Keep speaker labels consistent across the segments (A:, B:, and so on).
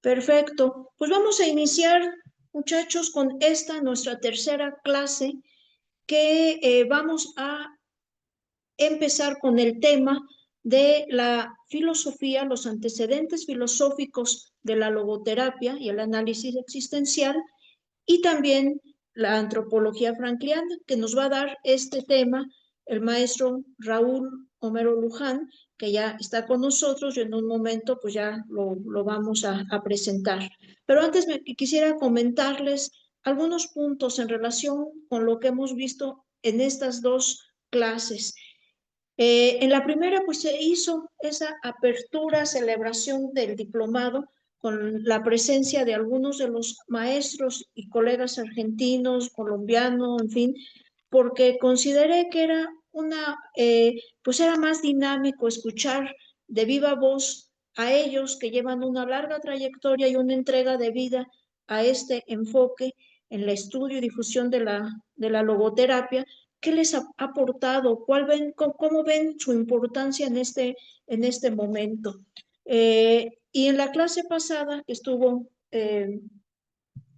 A: Perfecto. Pues vamos a iniciar, muchachos, con esta nuestra tercera clase que vamos a empezar con el tema de la filosofía, los antecedentes filosóficos de la logoterapia y el análisis existencial, y también la antropología frankliana, que nos va a dar este tema el maestro Raúl Homero Luján, que ya está con nosotros y en un momento pues ya lo vamos a presentar. Pero antes quisiera comentarles algunos puntos en relación con lo que hemos visto en estas dos clases. En la primera, pues se hizo esa apertura, celebración del diplomado con la presencia de algunos de los maestros y colegas argentinos, colombianos, en fin, porque consideré que era pues era más dinámico escuchar de viva voz a ellos que llevan una larga trayectoria y una entrega de vida a este enfoque en el estudio y difusión de la logoterapia. ¿Qué les ha aportado? ¿Cómo ven su importancia en este momento? Y en la clase pasada que estuvo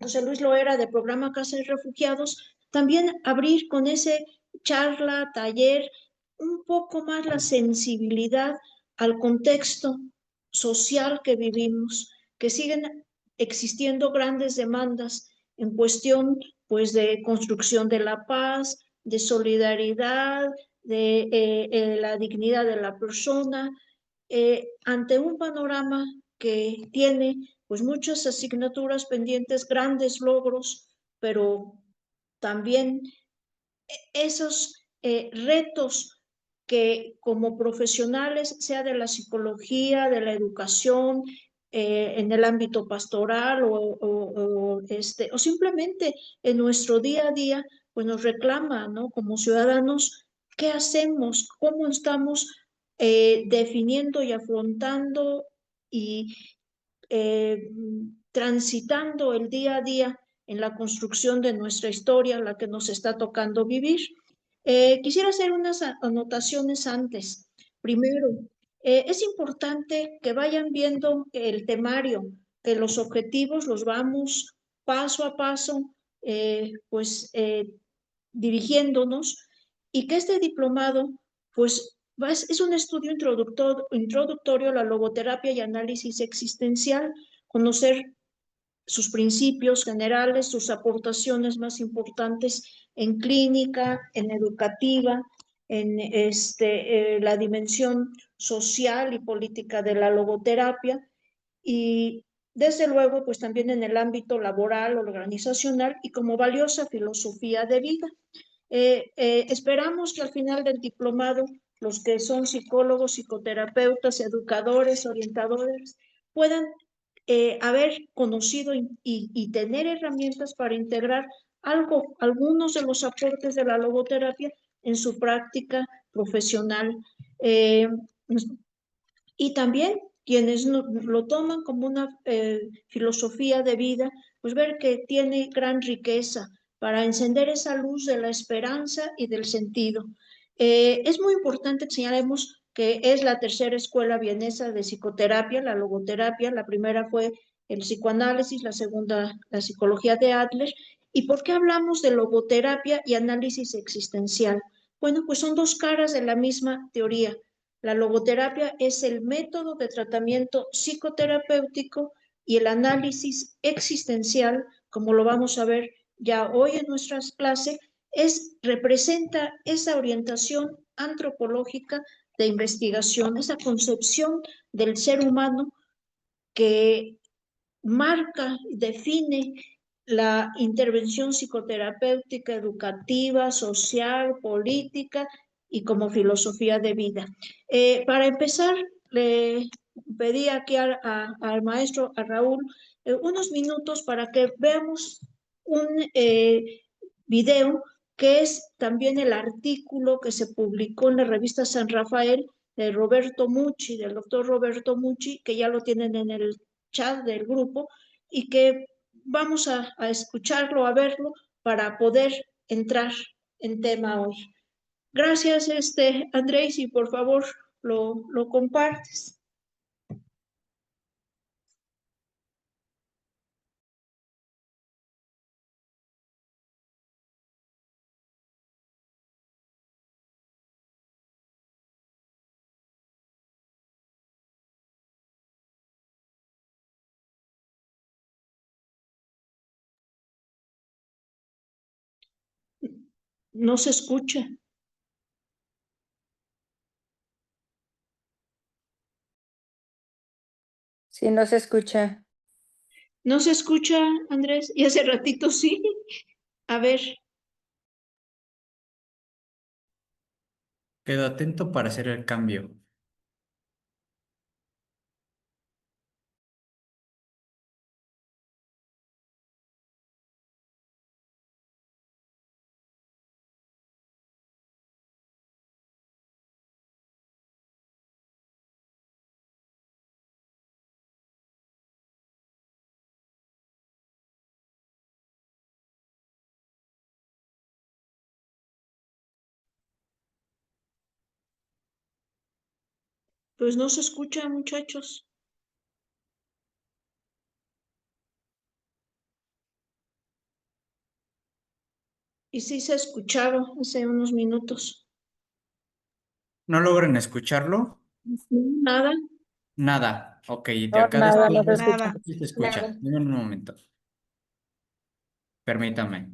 A: José Luis Loera de Programa Casa de Refugiados, también abrir con ese charla, taller, un poco más la sensibilidad al contexto social que vivimos, que siguen existiendo grandes demandas en cuestión pues de construcción de la paz, de solidaridad, de la dignidad de la persona, ante un panorama que tiene pues muchas asignaturas pendientes, grandes logros, pero también esos retos que como profesionales, sea de la psicología, de la educación, en el ámbito pastoral o simplemente en nuestro día a día, pues nos reclama, ¿no? Como ciudadanos, ¿qué hacemos? ¿Cómo estamos definiendo y afrontando y eh, transitando el día a día en la construcción de nuestra historia, la que nos está tocando vivir? Quisiera hacer unas anotaciones antes. Primero, es importante que vayan viendo el temario, que los objetivos los vamos paso a paso, dirigiéndonos, y que este diplomado, pues, es un estudio introductorio a la logoterapia y análisis existencial, conocer sus principios generales, sus aportaciones más importantes en clínica, en educativa, en la dimensión social y política de la logoterapia, y desde luego pues también en el ámbito laboral, organizacional y como valiosa filosofía de vida. Esperamos que al final del diplomado los que son psicólogos, psicoterapeutas, educadores, orientadores, puedan haber conocido y tener herramientas para integrar algunos de los aportes de la logoterapia en su práctica profesional. Eh, y también quienes lo toman como una filosofía de vida, pues ver que tiene gran riqueza para encender esa luz de la esperanza y del sentido. Es muy importante que señalemos que es la tercera escuela vienesa de psicoterapia, la logoterapia. La primera fue el psicoanálisis, la segunda la psicología de Adler. ¿Y por qué hablamos de logoterapia y análisis existencial? Bueno, pues son dos caras de la misma teoría. La logoterapia es el método de tratamiento psicoterapéutico y el análisis existencial, como lo vamos a ver ya hoy en nuestras clases, representa esa orientación antropológica de investigación, esa concepción del ser humano que marca, define la intervención psicoterapéutica, educativa, social, política y como filosofía de vida. Para empezar, le pedí aquí al maestro, a Raúl, unos minutos para que veamos un video que es también el artículo que se publicó en la revista San Rafael de Roberto Mucci, del doctor Roberto Mucci, que ya lo tienen en el chat del grupo, y que vamos a escucharlo, a verlo, para poder entrar en tema hoy. Gracias, Andrés, y por favor lo compartes. No se escucha.
B: Sí, no se escucha.
A: ¿No se escucha, Andrés? Y hace ratito sí. A ver,
C: Quedo atento para hacer el cambio.
A: pues no se escucha, muchachos. Y sí se escuchaba hace unos minutos.
C: ¿No logran escucharlo?
A: Nada.
C: Nada. Ok, de
B: No,
C: acá de
B: nada,
C: este
B: no se
C: lado
B: escucha.
D: Nada.
C: sí se escucha.
B: Nada.
C: Dime un momento. Permítame.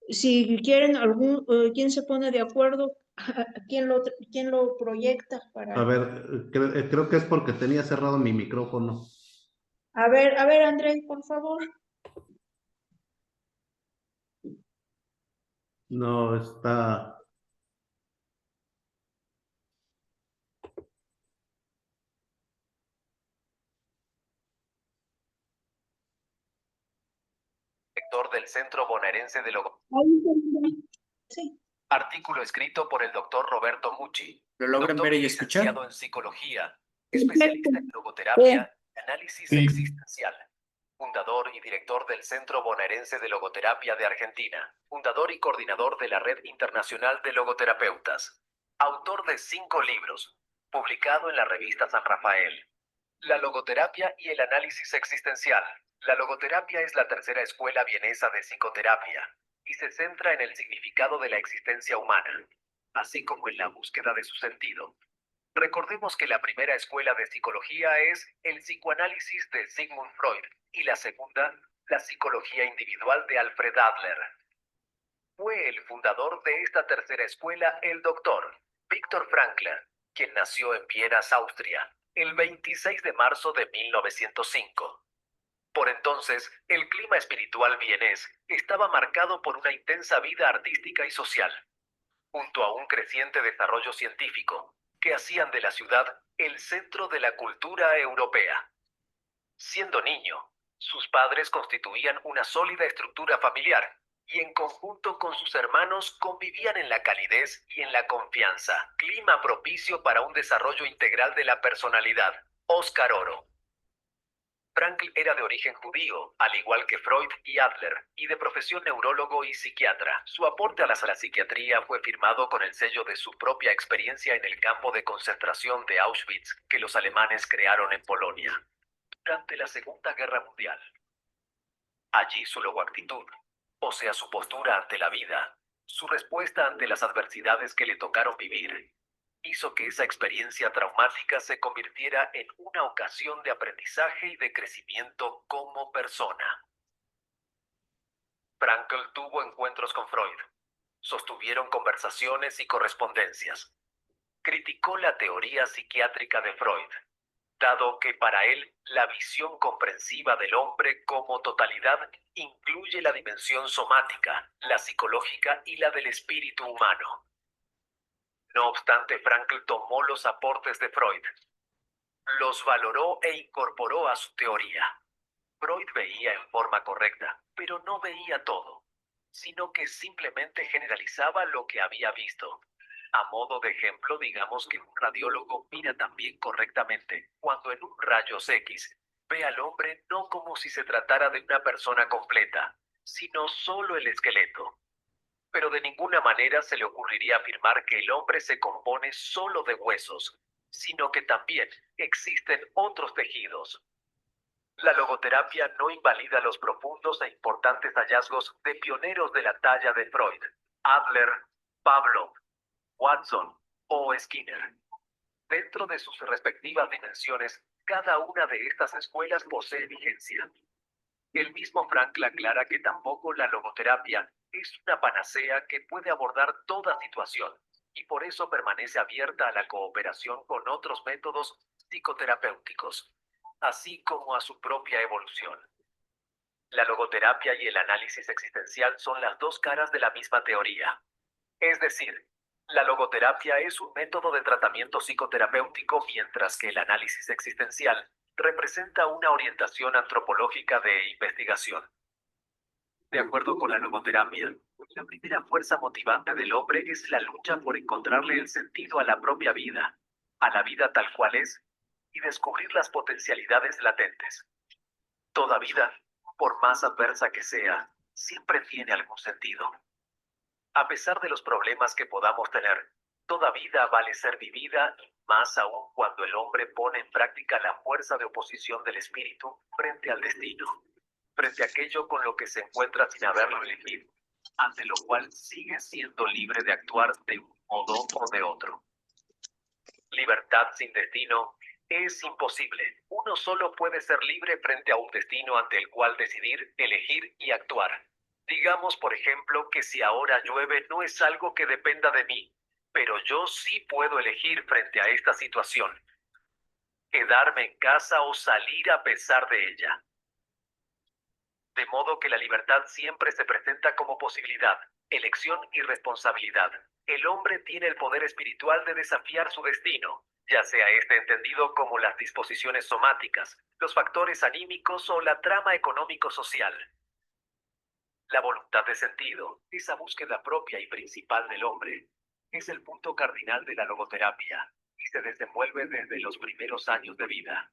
A: Si quieren algún, ¿quién se pone de acuerdo? ¿Quién lo proyecta
E: A
A: para?
E: ver, creo que es porque tenía cerrado mi micrófono.
A: A ver, Andrés, por favor.
E: No está.
F: Director del Centro Bonaerense de Logoterapia.
A: Ahí está, Andrés. Sí.
F: Artículo escrito por el doctor Roberto Mucci.
C: ¿Lo logran
F: Doctor
C: ver y
F: licenciado
C: escuchar?
F: en psicología,
A: Perfecto.
F: especialista en
B: Sí.
F: logoterapia y análisis
C: Sí.
F: existencial. Fundador y director del Centro Bonaerense de Logoterapia de Argentina. Fundador y coordinador de la Red Internacional de Logoterapeutas. Autor de 5 libros, publicado en la revista San Rafael. La logoterapia y el análisis existencial. La logoterapia es la tercera escuela vienesa de psicoterapia y se centra en el significado de la existencia humana, así como en la búsqueda de su sentido. Recordemos que la primera escuela de psicología es el psicoanálisis de Sigmund Freud y la segunda, la psicología individual de Alfred Adler. Fue el fundador de esta tercera escuela el doctor Viktor Frankl, quien nació en Viena, Austria, el 26 de marzo de 1905. Por entonces, el clima espiritual vienés estaba marcado por una intensa vida artística y social, junto a un creciente desarrollo científico, que hacían de la ciudad el centro de la cultura europea. Siendo niño, sus padres constituían una sólida estructura familiar y en conjunto con sus hermanos convivían en la calidez y en la confianza, clima propicio para un desarrollo integral de la personalidad. Óscar Oro. Frankl era de origen judío, al igual que Freud y Adler, y de profesión neurólogo y psiquiatra. Su aporte a la psiquiatría fue firmado con el sello de su propia experiencia en el campo de concentración de Auschwitz que los alemanes crearon en Polonia durante la Segunda Guerra Mundial. Allí su logoactitud, o sea, su postura ante la vida, su respuesta ante las adversidades que le tocaron vivir, hizo que esa experiencia traumática se convirtiera en una ocasión de aprendizaje y de crecimiento como persona. Frankl tuvo encuentros con Freud, sostuvieron conversaciones y correspondencias. Criticó la teoría psiquiátrica de Freud, dado que para él la visión comprensiva del hombre como totalidad incluye la dimensión somática, la psicológica y la del espíritu humano. No obstante, Frankl tomó los aportes de Freud, los valoró e incorporó a su teoría. Freud veía en forma correcta, pero no veía todo, sino que simplemente generalizaba lo que había visto. A modo de ejemplo, digamos que un radiólogo mira también correctamente cuando en un rayos X ve al hombre no como si se tratara de una persona completa, sino solo el esqueleto. Pero de ninguna manera se le ocurriría afirmar que el hombre se compone solo de huesos, sino que también existen otros tejidos. La logoterapia no invalida los profundos e importantes hallazgos de pioneros de la talla de Freud, Adler, Pavlov, Watson o Skinner. Dentro de sus respectivas dimensiones, cada una de estas escuelas posee vigencia. El mismo Frankl aclara que tampoco la logoterapia es una panacea que puede abordar toda situación y por eso permanece abierta a la cooperación con otros métodos psicoterapéuticos, así como a su propia evolución. La logoterapia y el análisis existencial son las dos caras de la misma teoría. Es decir, la logoterapia es un método de tratamiento psicoterapéutico, mientras que el análisis existencial representa una orientación antropológica de investigación. De acuerdo con la logoterapia, la primera fuerza motivante del hombre es la lucha por encontrarle el sentido a la propia vida, a la vida tal cual es, y descubrir las potencialidades latentes. Toda vida, por más adversa que sea, siempre tiene algún sentido. A pesar de los problemas que podamos tener, toda vida vale ser vivida, y más aún cuando el hombre pone en práctica la fuerza de oposición del espíritu frente al destino, frente a aquello con lo que se encuentra sin haberlo elegido, ante lo cual sigue siendo libre de actuar de un modo o de otro. Libertad sin destino es imposible. Uno solo puede ser libre frente a un destino ante el cual decidir, elegir y actuar. Digamos, por ejemplo, que si ahora llueve no es algo que dependa de mí, pero yo sí puedo elegir frente a esta situación. Quedarme en casa o salir a pesar de ella. De modo que la libertad siempre se presenta como posibilidad, elección y responsabilidad. El hombre tiene el poder espiritual de desafiar su destino, ya sea este entendido como las disposiciones somáticas, los factores anímicos o la trama económico-social. La voluntad de sentido, esa búsqueda propia y principal del hombre, es el punto cardinal de la logoterapia y se desenvuelve desde los primeros años de vida.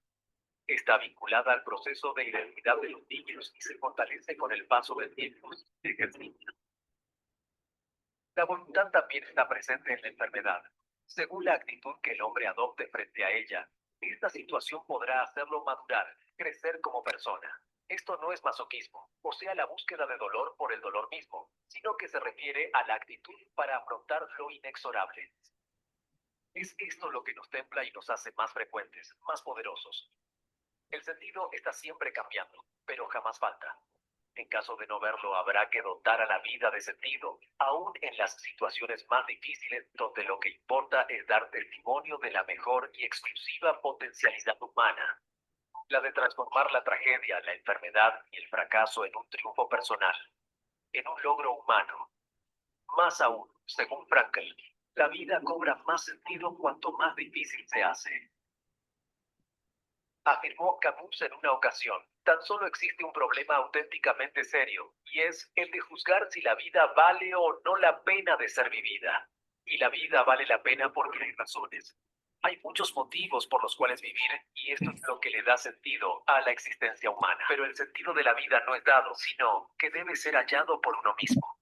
F: Está vinculada al proceso de identidad de los niños y se fortalece con el paso del tiempo. La voluntad también está presente en la enfermedad. Según la actitud que el hombre adopte frente a ella, esta situación podrá hacerlo madurar, crecer como persona. Esto no es masoquismo, o sea, la búsqueda de dolor por el dolor mismo, sino que se refiere a la actitud para afrontar lo inexorable. Es esto lo que nos templa y nos hace más frecuentes, más poderosos. El sentido está siempre cambiando, pero jamás falta. En caso de no verlo, habrá que dotar a la vida de sentido, aún en las situaciones más difíciles, donde lo que importa es dar testimonio de la mejor y exclusiva potencialidad humana. La de transformar la tragedia, la enfermedad y el fracaso en un triunfo personal, en un logro humano. Más aún, según Frankl, la vida cobra más sentido cuanto más difícil se hace. Afirmó Camus en una ocasión, tan solo existe un problema auténticamente serio, y es el de juzgar si la vida vale o no la pena de ser vivida. Y la vida vale la pena porque hay razones. Hay muchos motivos por los cuales vivir, y esto es lo que le da sentido a la existencia humana. Pero el sentido de la vida no es dado, sino que debe ser hallado por uno mismo.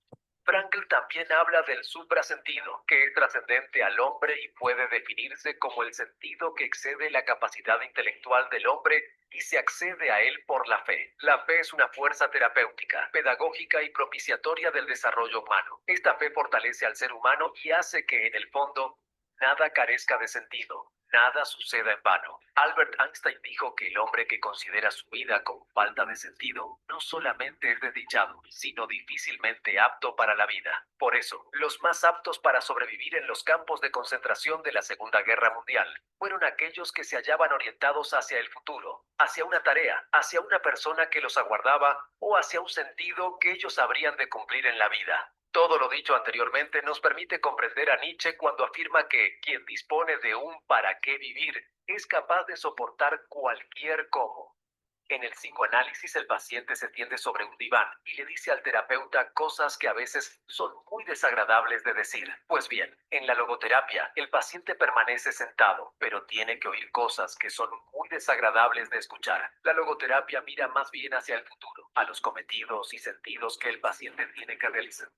F: Frankl también habla del suprasentido, que es trascendente al hombre y puede definirse como el sentido que excede la capacidad intelectual del hombre y se accede a él por la fe. La fe es una fuerza terapéutica, pedagógica y propiciatoria del desarrollo humano. Esta fe fortalece al ser humano y hace que, en el fondo, nada carezca de sentido. Nada suceda en vano. Albert Einstein dijo que el hombre que considera su vida como falta de sentido no solamente es desdichado, sino difícilmente apto para la vida. Por eso, los más aptos para sobrevivir en los campos de concentración de la Segunda Guerra Mundial fueron aquellos que se hallaban orientados hacia el futuro, hacia una tarea, hacia una persona que los aguardaba o hacia un sentido que ellos habrían de cumplir en la vida. Todo lo dicho anteriormente nos permite comprender a Nietzsche cuando afirma que quien dispone de un para qué vivir es capaz de soportar cualquier cómo. En el psicoanálisis el paciente se tiende sobre un diván y le dice al terapeuta cosas que a veces son muy desagradables de decir. Pues bien, en la logoterapia el paciente permanece sentado, pero tiene que oír cosas que son muy desagradables de escuchar. La logoterapia mira más bien hacia el futuro, a los cometidos y sentidos que el paciente tiene que realizar.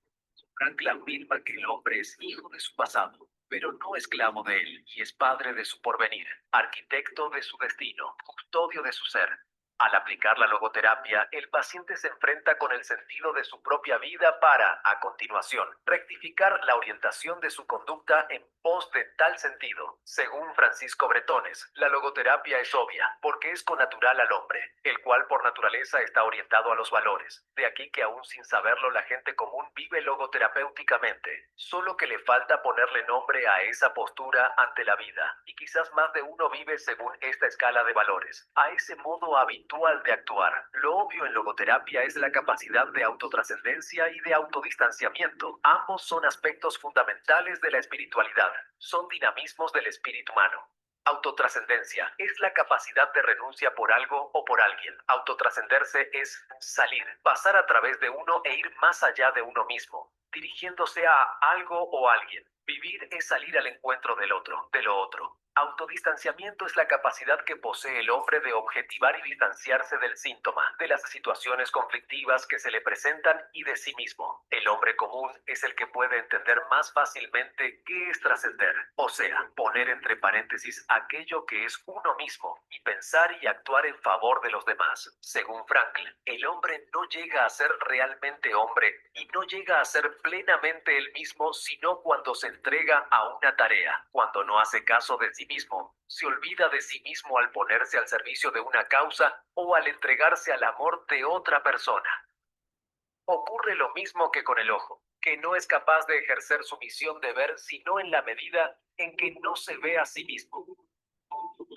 F: Frankl afirma que el hombre es hijo de su pasado, pero no esclavo de él, y es padre de su porvenir, arquitecto de su destino, custodio de su ser. Al aplicar la logoterapia, el paciente se enfrenta con el sentido de su propia vida para, a continuación, rectificar la orientación de su conducta en pos de tal sentido. Según Francisco Bretones, la logoterapia es obvia, porque es connatural al hombre, el cual por naturaleza está orientado a los valores. De aquí que aún sin saberlo la gente común vive logoterapéuticamente, solo que le falta ponerle nombre a esa postura ante la vida, y quizás más de uno vive según esta escala de valores, a ese modo habitual de actuar. Lo obvio en logoterapia es la capacidad de autotrascendencia y de autodistanciamiento. Ambos son aspectos fundamentales de la espiritualidad, son dinamismos del espíritu humano. Autotrascendencia es la capacidad de renuncia por algo o por alguien. Autotrascenderse es salir, pasar a través de uno e ir más allá de uno mismo, dirigiéndose a algo o alguien. Vivir es salir al encuentro del otro, de lo otro. Autodistanciamiento es la capacidad que posee el hombre de objetivar y distanciarse del síntoma, de las situaciones conflictivas que se le presentan y de sí mismo. El hombre común es el que puede entender más fácilmente qué es trascender, o sea, poner entre paréntesis aquello que es uno mismo y pensar y actuar en favor de los demás. Según Frankl, el hombre no llega a ser realmente hombre y no llega a ser plenamente él mismo sino cuando se entrega a una tarea, cuando no hace caso de sí mismo, se olvida de sí mismo al ponerse al servicio de una causa o al entregarse al amor de otra persona. Ocurre lo mismo que con el ojo, que no es capaz de ejercer su misión de ver sino en la medida en que no se ve a sí mismo.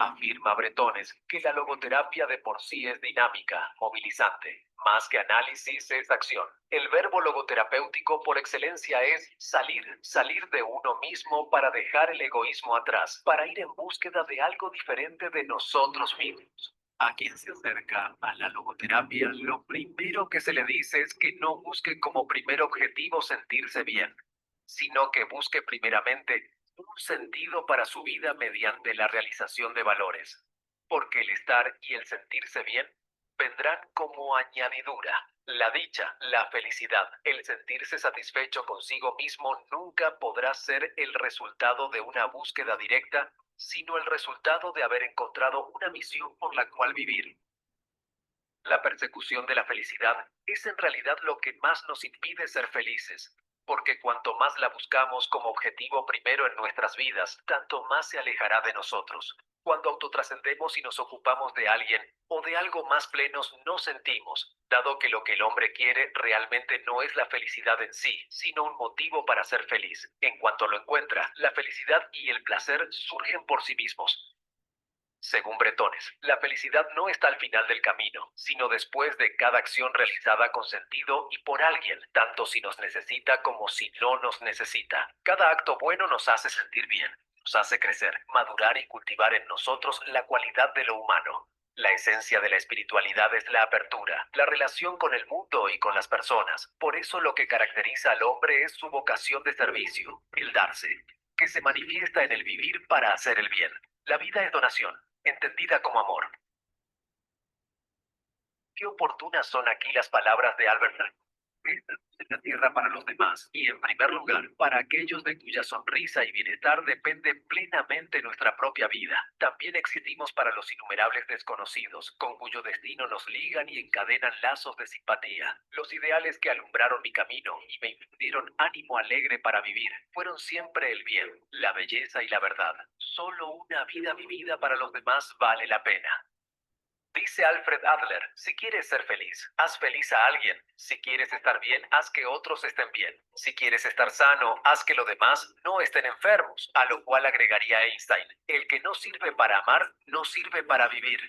F: Afirma Bretones que la logoterapia de por sí es dinámica, movilizante. Más que análisis es acción. El verbo logoterapéutico por excelencia es salir, salir de uno mismo para dejar el egoísmo atrás, para ir en búsqueda de algo diferente de nosotros mismos. A quien se acerca a la logoterapia, lo primero que se le dice es que no busque como primer objetivo sentirse bien, sino que busque primeramente un sentido para su vida mediante la realización de valores, porque el estar y el sentirse bien vendrán como añadidura. La dicha, la felicidad, el sentirse satisfecho consigo mismo nunca podrá ser el resultado de una búsqueda directa, sino el resultado de haber encontrado una misión por la cual vivir. La persecución de la felicidad es en realidad lo que más nos impide ser felices, porque cuanto más la buscamos como objetivo primero en nuestras vidas, tanto más se alejará de nosotros. Cuando autotrascendemos y nos ocupamos de alguien o de algo más plenos, no sentimos, dado que lo que el hombre quiere realmente no es la felicidad en sí, sino un motivo para ser feliz. En cuanto lo encuentra, la felicidad y el placer surgen por sí mismos. Según Bretones, la felicidad no está al final del camino, sino después de cada acción realizada con sentido y por alguien, tanto si nos necesita como si no nos necesita. Cada acto bueno nos hace sentir bien, nos hace crecer, madurar y cultivar en nosotros la cualidad de lo humano. La esencia de la espiritualidad es la apertura, la relación con el mundo y con las personas. Por eso lo que caracteriza al hombre es su vocación de servicio, el darse, que se manifiesta en el vivir para hacer el bien. La vida es donación, entendida como amor. Qué oportunas son aquí las palabras de Albert Einstein. En la tierra para los demás y, en primer lugar, para aquellos de cuya sonrisa y bienestar depende plenamente nuestra propia vida. También existimos para los innumerables desconocidos, con cuyo destino nos ligan y encadenan lazos de simpatía. Los ideales que alumbraron mi camino y me infundieron ánimo alegre para vivir fueron siempre el bien, la belleza y la verdad. Solo una vida vivida para los demás vale la pena. Dice Alfred Adler, si quieres ser feliz, haz feliz a alguien. Si quieres estar bien, haz que otros estén bien. Si quieres estar sano, haz que los demás no estén enfermos. A lo cual agregaría Einstein, el que no sirve para amar, no sirve para vivir.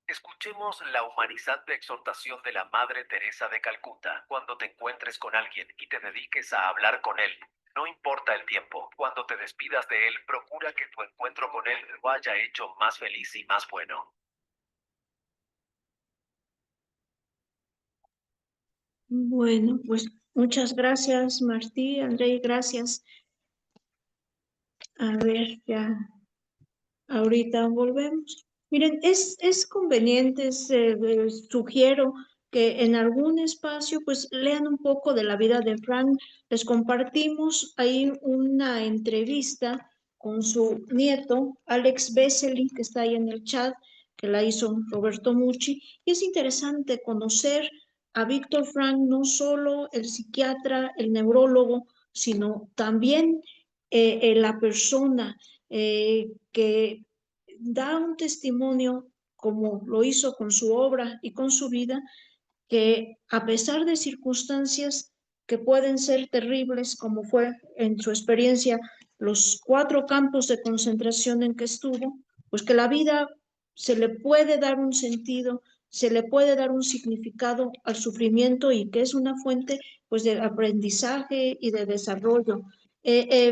F: Escuchemos la humanizante exhortación de la Madre Teresa de Calcuta. Cuando te encuentres con alguien y te dediques a hablar con él, no importa el tiempo, cuando te despidas de él, procura que tu encuentro con él lo haya hecho más feliz y más bueno.
A: Bueno, pues muchas gracias, Martí, André, gracias. A ver, ya, ahorita volvemos. Miren, es conveniente, sugiero que en algún espacio pues lean un poco de la vida de Frank. Les compartimos ahí una entrevista con su nieto, Alex Vesely, que está ahí en el chat, que la hizo Roberto Mucci. Y es interesante conocer a Víctor Frank, no solo el psiquiatra, el neurólogo, sino también la persona. que da un testimonio, como lo hizo con su obra y con su vida, que a pesar de circunstancias que pueden ser terribles, como fue en su experiencia los 4 campos de concentración en que estuvo, pues que la vida se le puede dar un sentido, se le puede dar un significado al sufrimiento y que es una fuente pues de aprendizaje y de desarrollo.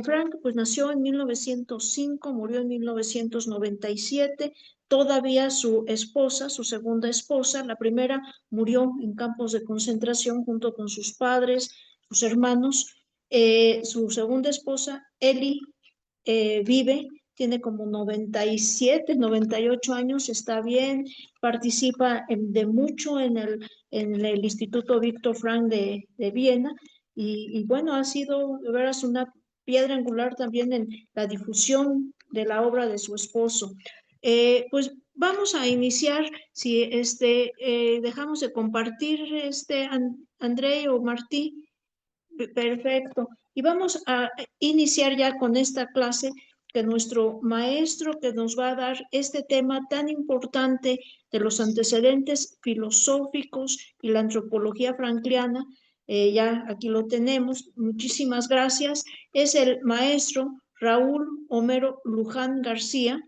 A: Frank pues nació en 1905, murió en 1997. Todavía su esposa, su segunda esposa, la primera murió en campos de concentración junto con sus padres, sus hermanos. Su segunda esposa, Ellie, vive, tiene como 97, 98 años, está bien, participa de mucho en el Instituto Víctor Frank de Viena y bueno, ha sido de veras una piedra angular también en la difusión de la obra de su esposo. Pues vamos a iniciar, si dejamos de compartir André o Martí. Perfecto. Y vamos a iniciar ya con esta clase que nuestro maestro que nos va a dar este tema tan importante de los antecedentes filosóficos y la antropología frankliana. Ya aquí lo tenemos. Muchísimas gracias. Es el maestro Raúl Homero Luján García.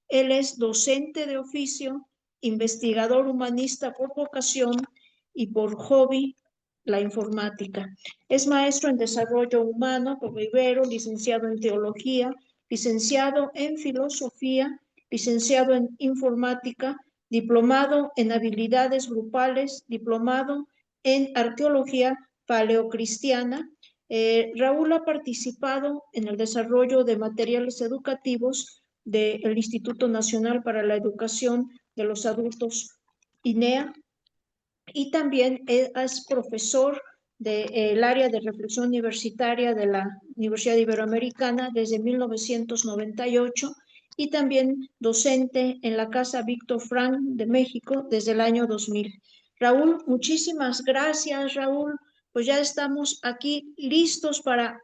A: Él es docente de oficio, investigador humanista por vocación y por hobby, la informática. Es maestro en desarrollo humano por Rivero, licenciado en teología, licenciado en filosofía, licenciado en informática, diplomado en habilidades grupales, diplomado en arqueología paleocristiana. Raúl ha participado en el desarrollo de materiales educativos del Instituto Nacional para la Educación de los Adultos, INEA, y también es profesor del área de reflexión universitaria de la Universidad Iberoamericana desde 1998 y también docente en la Casa Víctor Frank de México desde el año 2000. Raúl, muchísimas gracias, Raúl. Pues ya estamos aquí listos para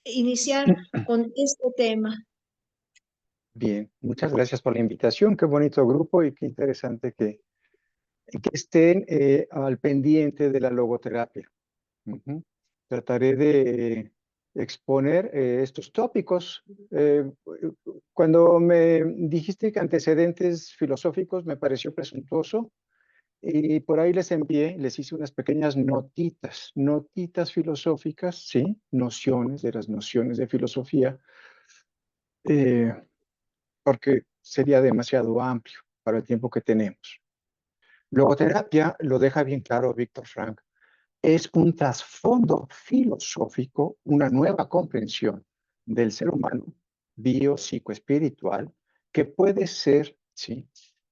A: iniciar con este tema.
D: Bien, muchas gracias por la invitación. Qué bonito grupo y qué interesante que estén al pendiente de la logoterapia. Trataré de exponer estos tópicos. Cuando me dijiste que antecedentes filosóficos me pareció presuntuoso y por ahí les hice unas pequeñas notitas filosóficas, ¿sí? Nociones de las nociones de filosofía, porque sería demasiado amplio para el tiempo que tenemos. Logoterapia, lo deja bien claro Víctor Frank, es un trasfondo filosófico, una nueva comprensión del ser humano biopsicoespiritual que puede ser, ¿sí?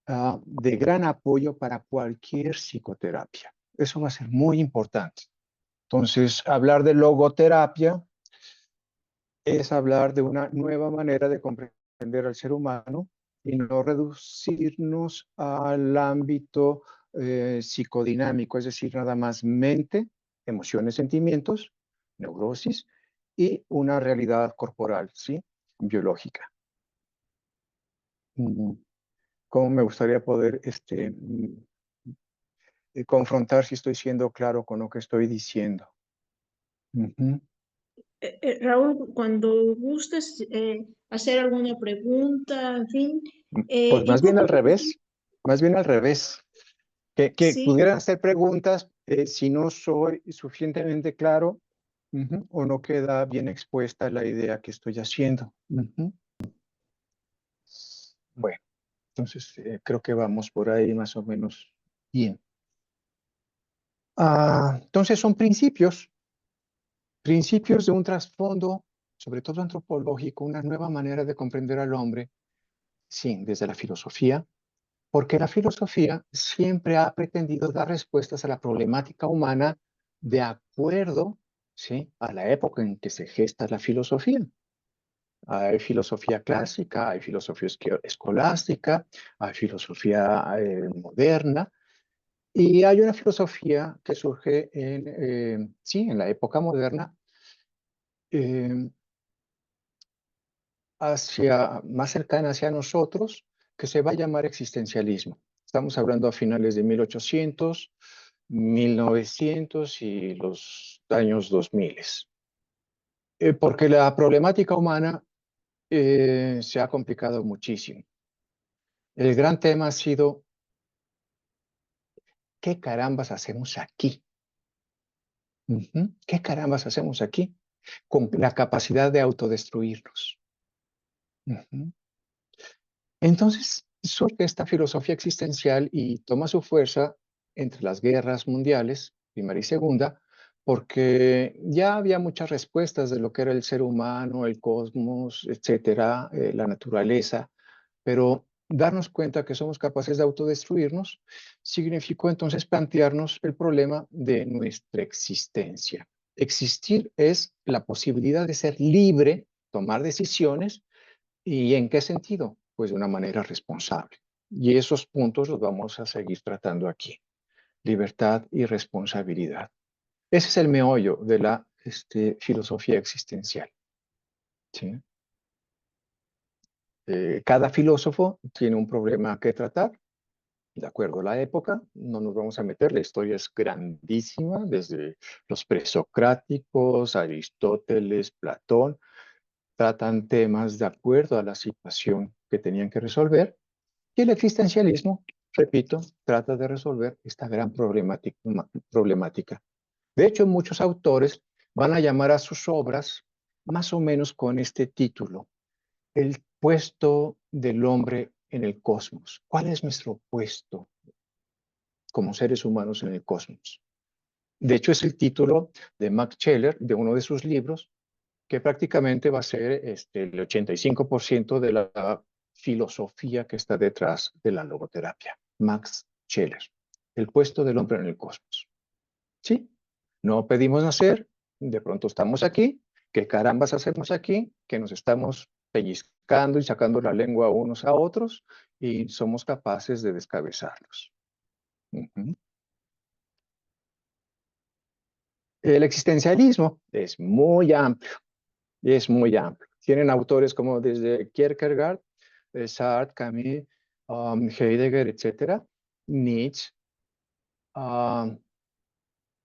D: De gran apoyo para cualquier psicoterapia. Eso va a ser muy importante. Entonces, hablar de logoterapia es hablar de una nueva manera de comprender al ser humano y no reducirnos al ámbito psicodinámico, es decir, nada más mente, emociones, sentimientos, neurosis y una realidad corporal, ¿sí? Biológica. ¿Cómo me gustaría poder confrontar si estoy siendo claro con lo que estoy diciendo?
A: Raúl, cuando gustes hacer alguna pregunta, en fin.
D: Pues más bien al revés, que
A: Sí.
D: pudieran hacer preguntas si no soy suficientemente claro o no queda bien expuesta la idea que estoy haciendo. Bueno, entonces creo que vamos por ahí más o menos bien. Entonces son principios de un trasfondo, sobre todo antropológico, una nueva manera de comprender al hombre, sí, desde la filosofía, porque la filosofía siempre ha pretendido dar respuestas a la problemática humana de acuerdo, ¿sí?, a la época en que se gesta la filosofía. Hay filosofía clásica, hay filosofía escolástica, hay filosofía moderna, y hay una filosofía que surge en la época moderna, más cercana hacia nosotros, que se va a llamar existencialismo. Estamos hablando a finales de 1800, 1900 y los años 2000. Porque la problemática humana se ha complicado muchísimo. El gran tema ha sido, ¿qué carambas hacemos aquí? ¿Qué carambas hacemos aquí? Con la capacidad de autodestruirnos. Entonces surge esta filosofía existencial y toma su fuerza entre las guerras mundiales, primera y segunda, porque ya había muchas respuestas de lo que era el ser humano, el cosmos, etcétera, la naturaleza, pero darnos cuenta que somos capaces de autodestruirnos significó entonces plantearnos el problema de nuestra existencia. Existir es la posibilidad de ser libre, tomar decisiones. ¿Y en qué sentido? Pues de una manera responsable. Y esos puntos los vamos a seguir tratando aquí. Libertad y responsabilidad. Ese es el meollo de la filosofía existencial. ¿Sí? Cada filósofo tiene un problema que tratar, de acuerdo a la época. No nos vamos a meter, la historia es grandísima, desde los presocráticos, Aristóteles, Platón, tratan temas de acuerdo a la situación que tenían que resolver. Y el existencialismo, repito, trata de resolver esta gran problemática. De hecho, muchos autores van a llamar a sus obras más o menos con este título: el puesto del hombre en el cosmos. ¿Cuál es nuestro puesto como seres humanos en el cosmos? De hecho, es el título de Max Scheler, de uno de sus libros, que prácticamente va a ser el 85% de la filosofía que está detrás de la logoterapia. Max Scheler, el puesto del hombre en el cosmos. ¿Sí? No pedimos nacer, de pronto estamos aquí. ¿Qué carambas hacemos aquí? Que nos estamos pellizcando y sacando la lengua unos a otros y somos capaces de descabezarlos. El existencialismo es muy amplio. Es muy amplio. Tienen autores como desde Kierkegaard, Sartre, Camus, Heidegger, etcétera, Nietzsche.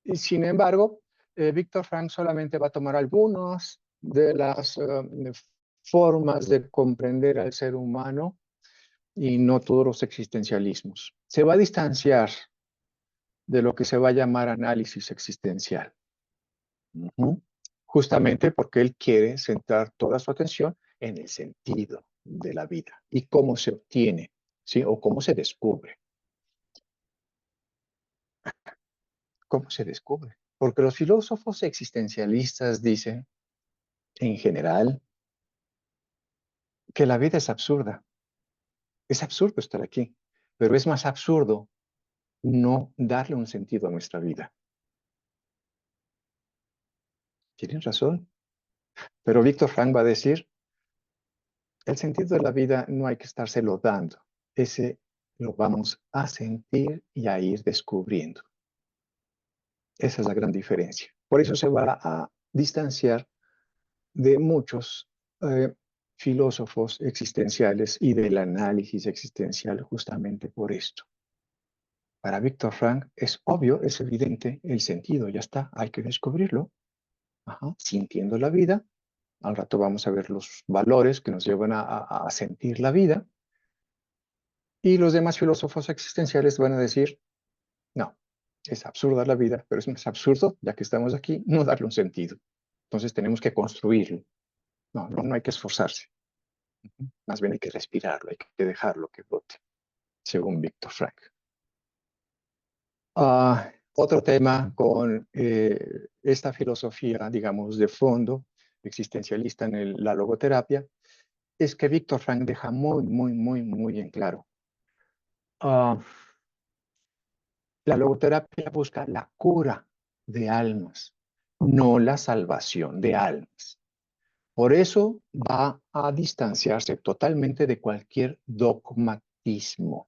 D: Y sin embargo, Viktor Frankl solamente va a tomar algunas de las formas de comprender al ser humano y no todos los existencialismos. Se va a distanciar de lo que se va a llamar análisis existencial. Justamente porque él quiere centrar toda su atención en el sentido de la vida y cómo se obtiene, ¿sí? O cómo se descubre. ¿Cómo se descubre? Porque los filósofos existencialistas dicen, en general, que la vida es absurda. Es absurdo estar aquí, pero es más absurdo no darle un sentido a nuestra vida. Tienen razón. Pero Viktor Frankl va a decir, el sentido de la vida no hay que estárselo dando. Ese lo vamos a sentir y a ir descubriendo. Esa es la gran diferencia. Por eso se va a distanciar de muchos filósofos existenciales y del análisis existencial justamente por esto. Para Viktor Frankl es obvio, es evidente el sentido, ya está, hay que descubrirlo. Sintiendo la vida. Al rato vamos a ver los valores que nos llevan a sentir la vida. Y los demás filósofos existenciales van a decir, no, es absurda la vida, pero es más absurdo, ya que estamos aquí, no darle un sentido. Entonces tenemos que construirlo. No hay que esforzarse. Más bien hay que respirarlo, hay que dejarlo que brote, según Viktor Frankl. Otro tema con esta filosofía, digamos, de fondo, existencialista en la logoterapia, es que Viktor Frankl deja muy en claro. La logoterapia busca la cura de almas, no la salvación de almas. Por eso va a distanciarse totalmente de cualquier dogmatismo.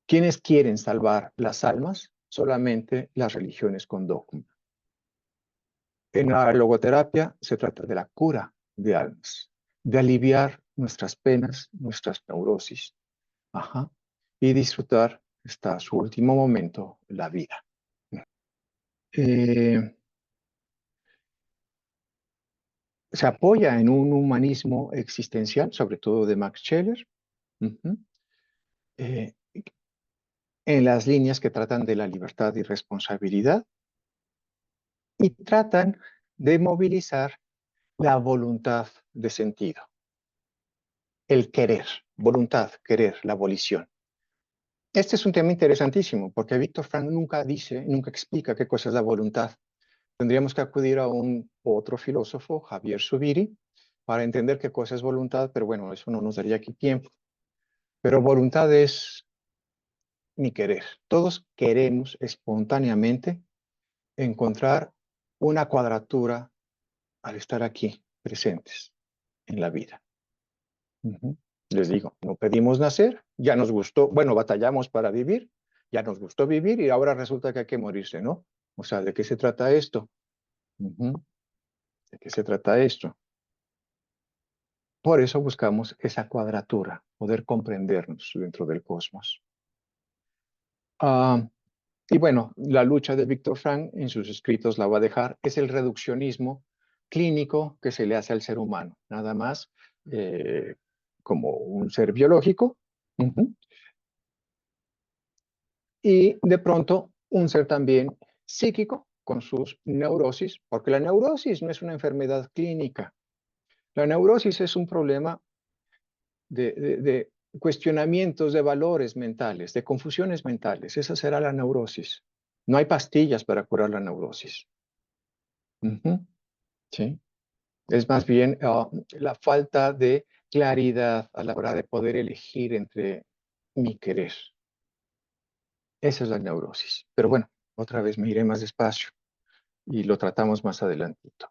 D: ¿Quiénes quieren salvar las almas? Solamente las religiones con dogma. En la logoterapia se trata de la cura de almas. de aliviar nuestras penas, nuestras neurosis, ajá, y disfrutar hasta su último momento la vida. Se apoya en un humanismo existencial, sobre todo de Max Scheler, en las líneas que tratan de la libertad y responsabilidad, y tratan de movilizar la voluntad de sentido, el querer, voluntad, querer, la volición. Este es un tema interesantísimo, porque Viktor Frankl nunca dice, nunca explica qué cosa es la voluntad. Tendríamos que acudir a otro filósofo, Javier Zubiri, para entender qué cosa es voluntad, pero bueno, eso no nos daría aquí tiempo. Pero voluntad es mi querer. Todos queremos espontáneamente encontrar una cuadratura al estar aquí presentes en la vida. Les digo, no pedimos nacer, ya nos gustó, bueno, batallamos para vivir, ya nos gustó vivir y ahora resulta que hay que morirse, ¿no? O sea, ¿de qué se trata esto? ¿De qué se trata esto? Por eso buscamos esa cuadratura, poder comprendernos dentro del cosmos. Y bueno, la lucha de Viktor Frankl en sus escritos la va a dejar, es el reduccionismo clínico que se le hace al ser humano, nada más como un ser biológico, y de pronto un ser también psíquico con sus neurosis, porque la neurosis no es una enfermedad clínica, la neurosis es un problema de cuestionamientos de valores mentales, de confusiones mentales. Esa será la neurosis. No hay pastillas para curar la neurosis. ¿Sí? Es más bien la falta de claridad a la hora de poder elegir entre mi querer. Esa es la neurosis. Pero bueno, otra vez me iré más despacio y lo tratamos más adelantito.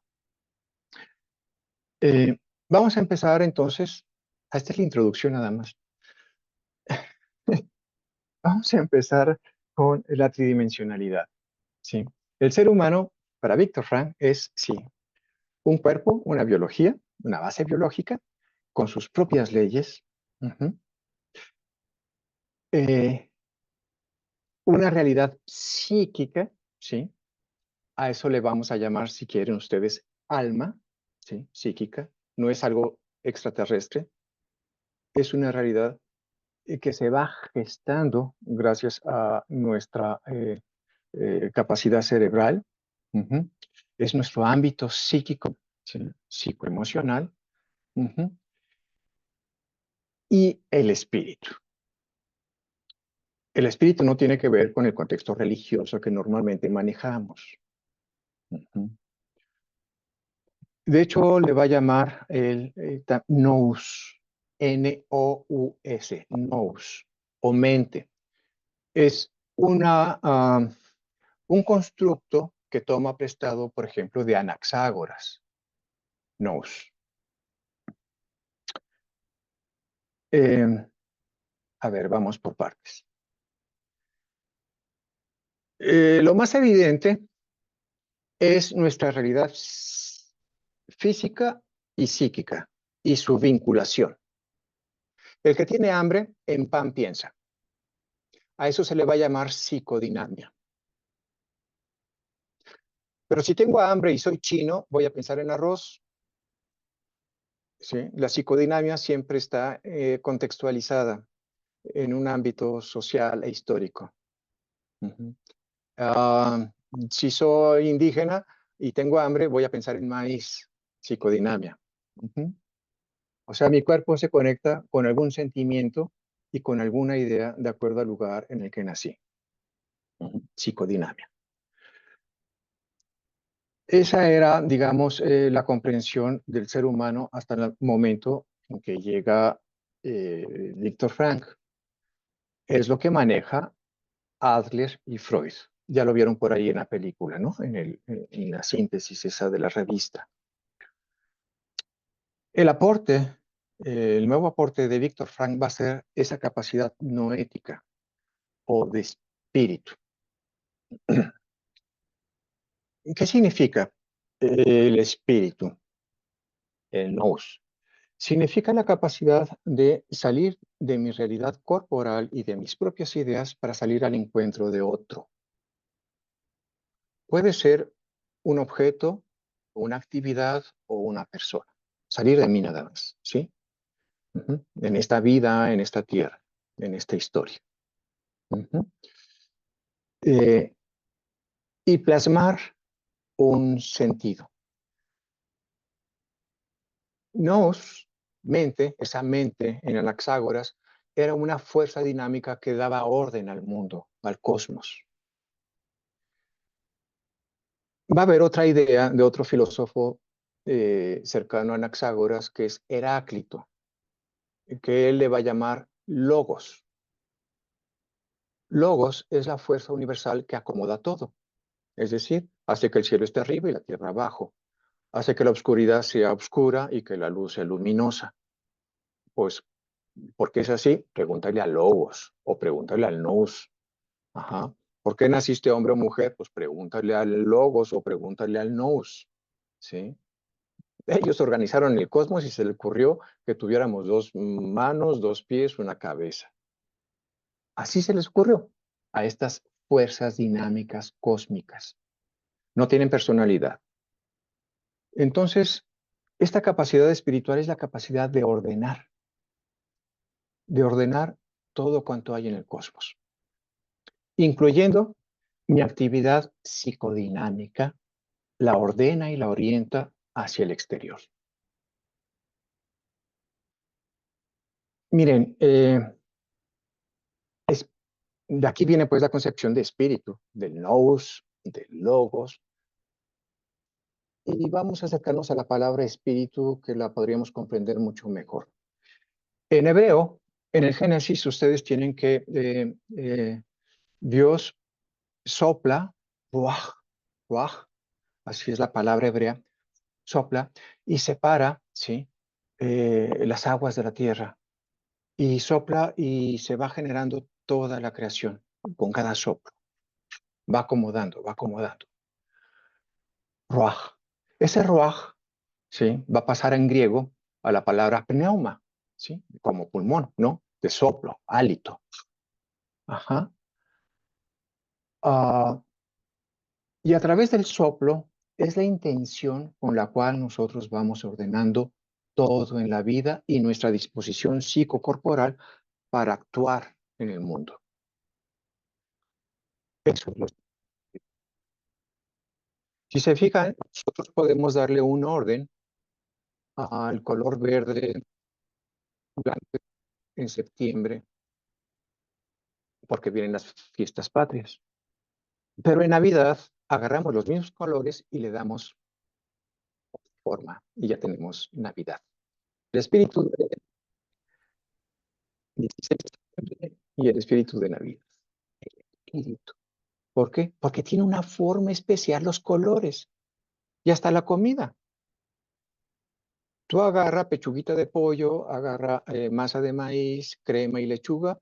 D: Vamos a empezar entonces. Esta es la introducción nada más. Vamos a empezar con la tridimensionalidad. ¿Sí? El ser humano, para Viktor Frankl, es, sí, un cuerpo, una biología, una base biológica, con sus propias leyes, una realidad psíquica, ¿sí? A eso le vamos a llamar, si quieren ustedes, alma, ¿sí? Psíquica. No es algo extraterrestre, es una realidad que se va gestando gracias a nuestra capacidad cerebral. Es nuestro ámbito psíquico, ¿sí? Psicoemocional. Y el espíritu. El espíritu no tiene que ver con el contexto religioso que normalmente manejamos. De hecho, le va a llamar el nous, N-O-U-S, nous, o mente. Es un constructo que toma prestado, por ejemplo, de Anaxágoras, nous. A ver, vamos por partes. Lo más evidente es nuestra realidad física y psíquica y su vinculación. El que tiene hambre, en pan piensa. A eso se le va a llamar psicodinamia. Pero si tengo hambre y soy chino, voy a pensar en arroz. ¿Sí? La psicodinamia siempre está contextualizada en un ámbito social e histórico. Si soy indígena y tengo hambre, voy a pensar en maíz, psicodinamia. O sea, mi cuerpo se conecta con algún sentimiento y con alguna idea de acuerdo al lugar en el que nací. Psicodinamia. Esa era, digamos, la comprensión del ser humano hasta el momento en que llega Viktor Frankl. Es lo que maneja Adler y Freud. Ya lo vieron por ahí en la película, ¿no? En la síntesis esa de la revista. El aporte, el nuevo aporte de Viktor Frankl va a ser esa capacidad noética o de espíritu. ¿Qué significa el espíritu? El nous. Significa la capacidad de salir de mi realidad corporal y de mis propias ideas para salir al encuentro de otro. Puede ser un objeto, una actividad o una persona. Salir de mí nada más, ¿sí? En esta vida, en esta tierra, en esta historia. Y plasmar un sentido. Esa mente en Anaxágoras, era una fuerza dinámica que daba orden al mundo, al cosmos. Va a haber otra idea de otro filósofo cercano a Anaxágoras, que es Heráclito, que él le va a llamar Logos. Logos es la fuerza universal que acomoda todo. Es decir, hace que el cielo esté arriba y la tierra abajo. Hace que la oscuridad sea oscura y que la luz sea luminosa. Pues, ¿por qué es así? Pregúntale a Logos o pregúntale al Nous. Ajá. ¿Por qué naciste hombre o mujer? Pues pregúntale al Logos o pregúntale al Nous. ¿Sí? Ellos organizaron el cosmos y se le ocurrió que tuviéramos 2 manos, 2 pies, una cabeza. Así se les ocurrió a estas fuerzas dinámicas cósmicas. No tienen personalidad. Entonces, esta capacidad espiritual es la capacidad de ordenar todo cuanto hay en el cosmos, incluyendo mi actividad psicodinámica, la ordena y la orienta hacia el exterior. Miren, de aquí viene pues la concepción de espíritu, del nous, del logos, y vamos a acercarnos a la palabra espíritu, que la podríamos comprender mucho mejor. En hebreo, en el Génesis, ustedes tienen que Dios sopla, ruaj, ruaj, así es la palabra hebrea, sopla y separa, ¿sí? Las aguas de la tierra, y sopla y se va generando toda la creación con cada soplo. Va acomodando, va acomodando. Ruaj. Ese ruaj, ¿sí? Va a pasar en griego a la palabra pneuma, ¿sí? Como pulmón, ¿no? De soplo, hálito. Ajá. Y a través del soplo es la intención con la cual nosotros vamos ordenando todo en la vida y nuestra disposición psicocorporal para actuar en el mundo. Eso es lo. Si se fijan, nosotros podemos darle un orden al color verde durante en septiembre, porque vienen las fiestas patrias. Pero en Navidad agarramos los mismos colores y le damos forma, y ya tenemos Navidad. El espíritu de 16 de septiembre y el espíritu de Navidad. El espíritu. ¿Por qué? Porque tiene una forma especial los colores y hasta la comida. Tú agarra pechuguita de pollo, agarra masa de maíz, crema y lechuga,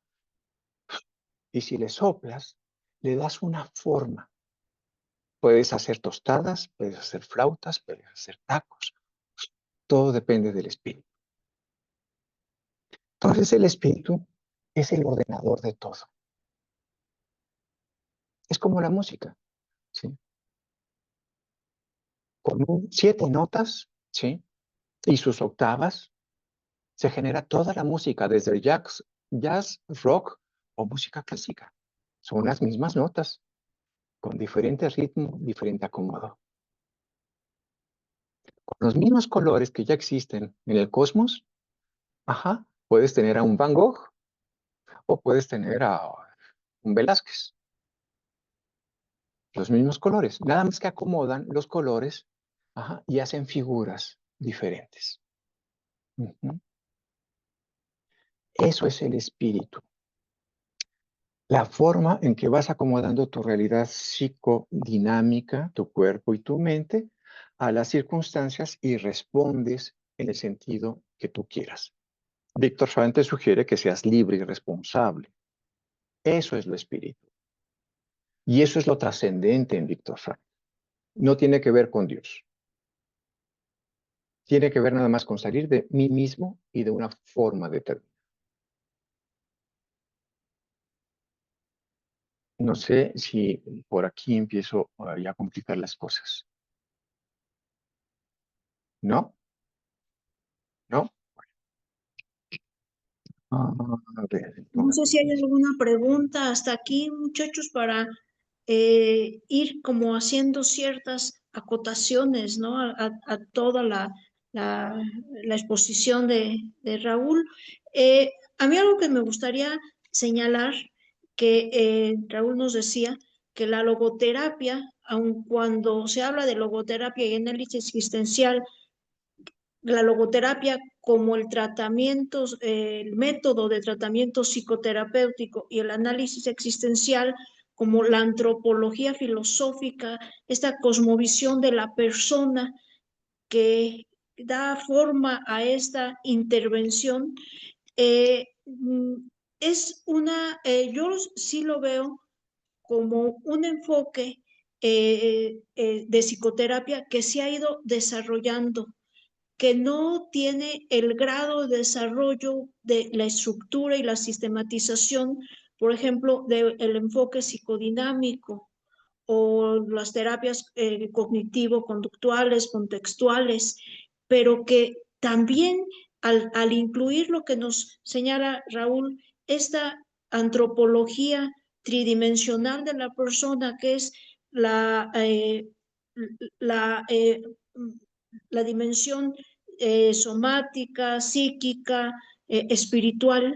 D: y si le soplas, le das una forma. Puedes hacer tostadas, puedes hacer flautas, puedes hacer tacos. Todo depende del espíritu. Entonces el espíritu es el ordenador de todo. Es como la música, ¿sí? Con 7 notas, ¿sí? Y sus octavas, se genera toda la música, desde el jazz, rock o música clásica. Son las mismas notas, con diferente ritmo, diferente acomodo. Con los mismos colores que ya existen en el cosmos, ajá, puedes tener a un Van Gogh o puedes tener a un Velázquez. Los mismos colores, nada más que acomodan los colores, ajá, y hacen figuras diferentes. Eso es el espíritu. La forma en que vas acomodando tu realidad psicodinámica, tu cuerpo y tu mente, a las circunstancias y respondes en el sentido que tú quieras. Víctor Frank te sugiere que seas libre y responsable. Eso es lo espíritu. Y eso es lo trascendente en Víctor Frank. No tiene que ver con Dios. tiene que ver nada más con salir de mí mismo y de una forma determinada. No sé si por aquí empiezo ya a complicar las cosas. ¿No? ¿No? A ver,
A: No sé si hay alguna pregunta hasta aquí, muchachos, para ir como haciendo ciertas acotaciones, ¿no? A toda la exposición de Raúl. A mí algo que me gustaría señalar, que Raúl nos decía que la logoterapia, aun cuando se habla de logoterapia y análisis existencial, la logoterapia como el tratamiento, el método de tratamiento psicoterapéutico y el análisis existencial como la antropología filosófica, esta cosmovisión de la persona que da forma a esta intervención, es yo sí lo veo como un enfoque de psicoterapia que se ha ido desarrollando, que no tiene el grado de desarrollo de la estructura y la sistematización, por ejemplo, del enfoque psicodinámico o las terapias cognitivo-conductuales, contextuales, pero que también al incluir lo que nos señala Raúl, esta antropología tridimensional de la persona, que es la, eh, la dimensión somática, psíquica, espiritual,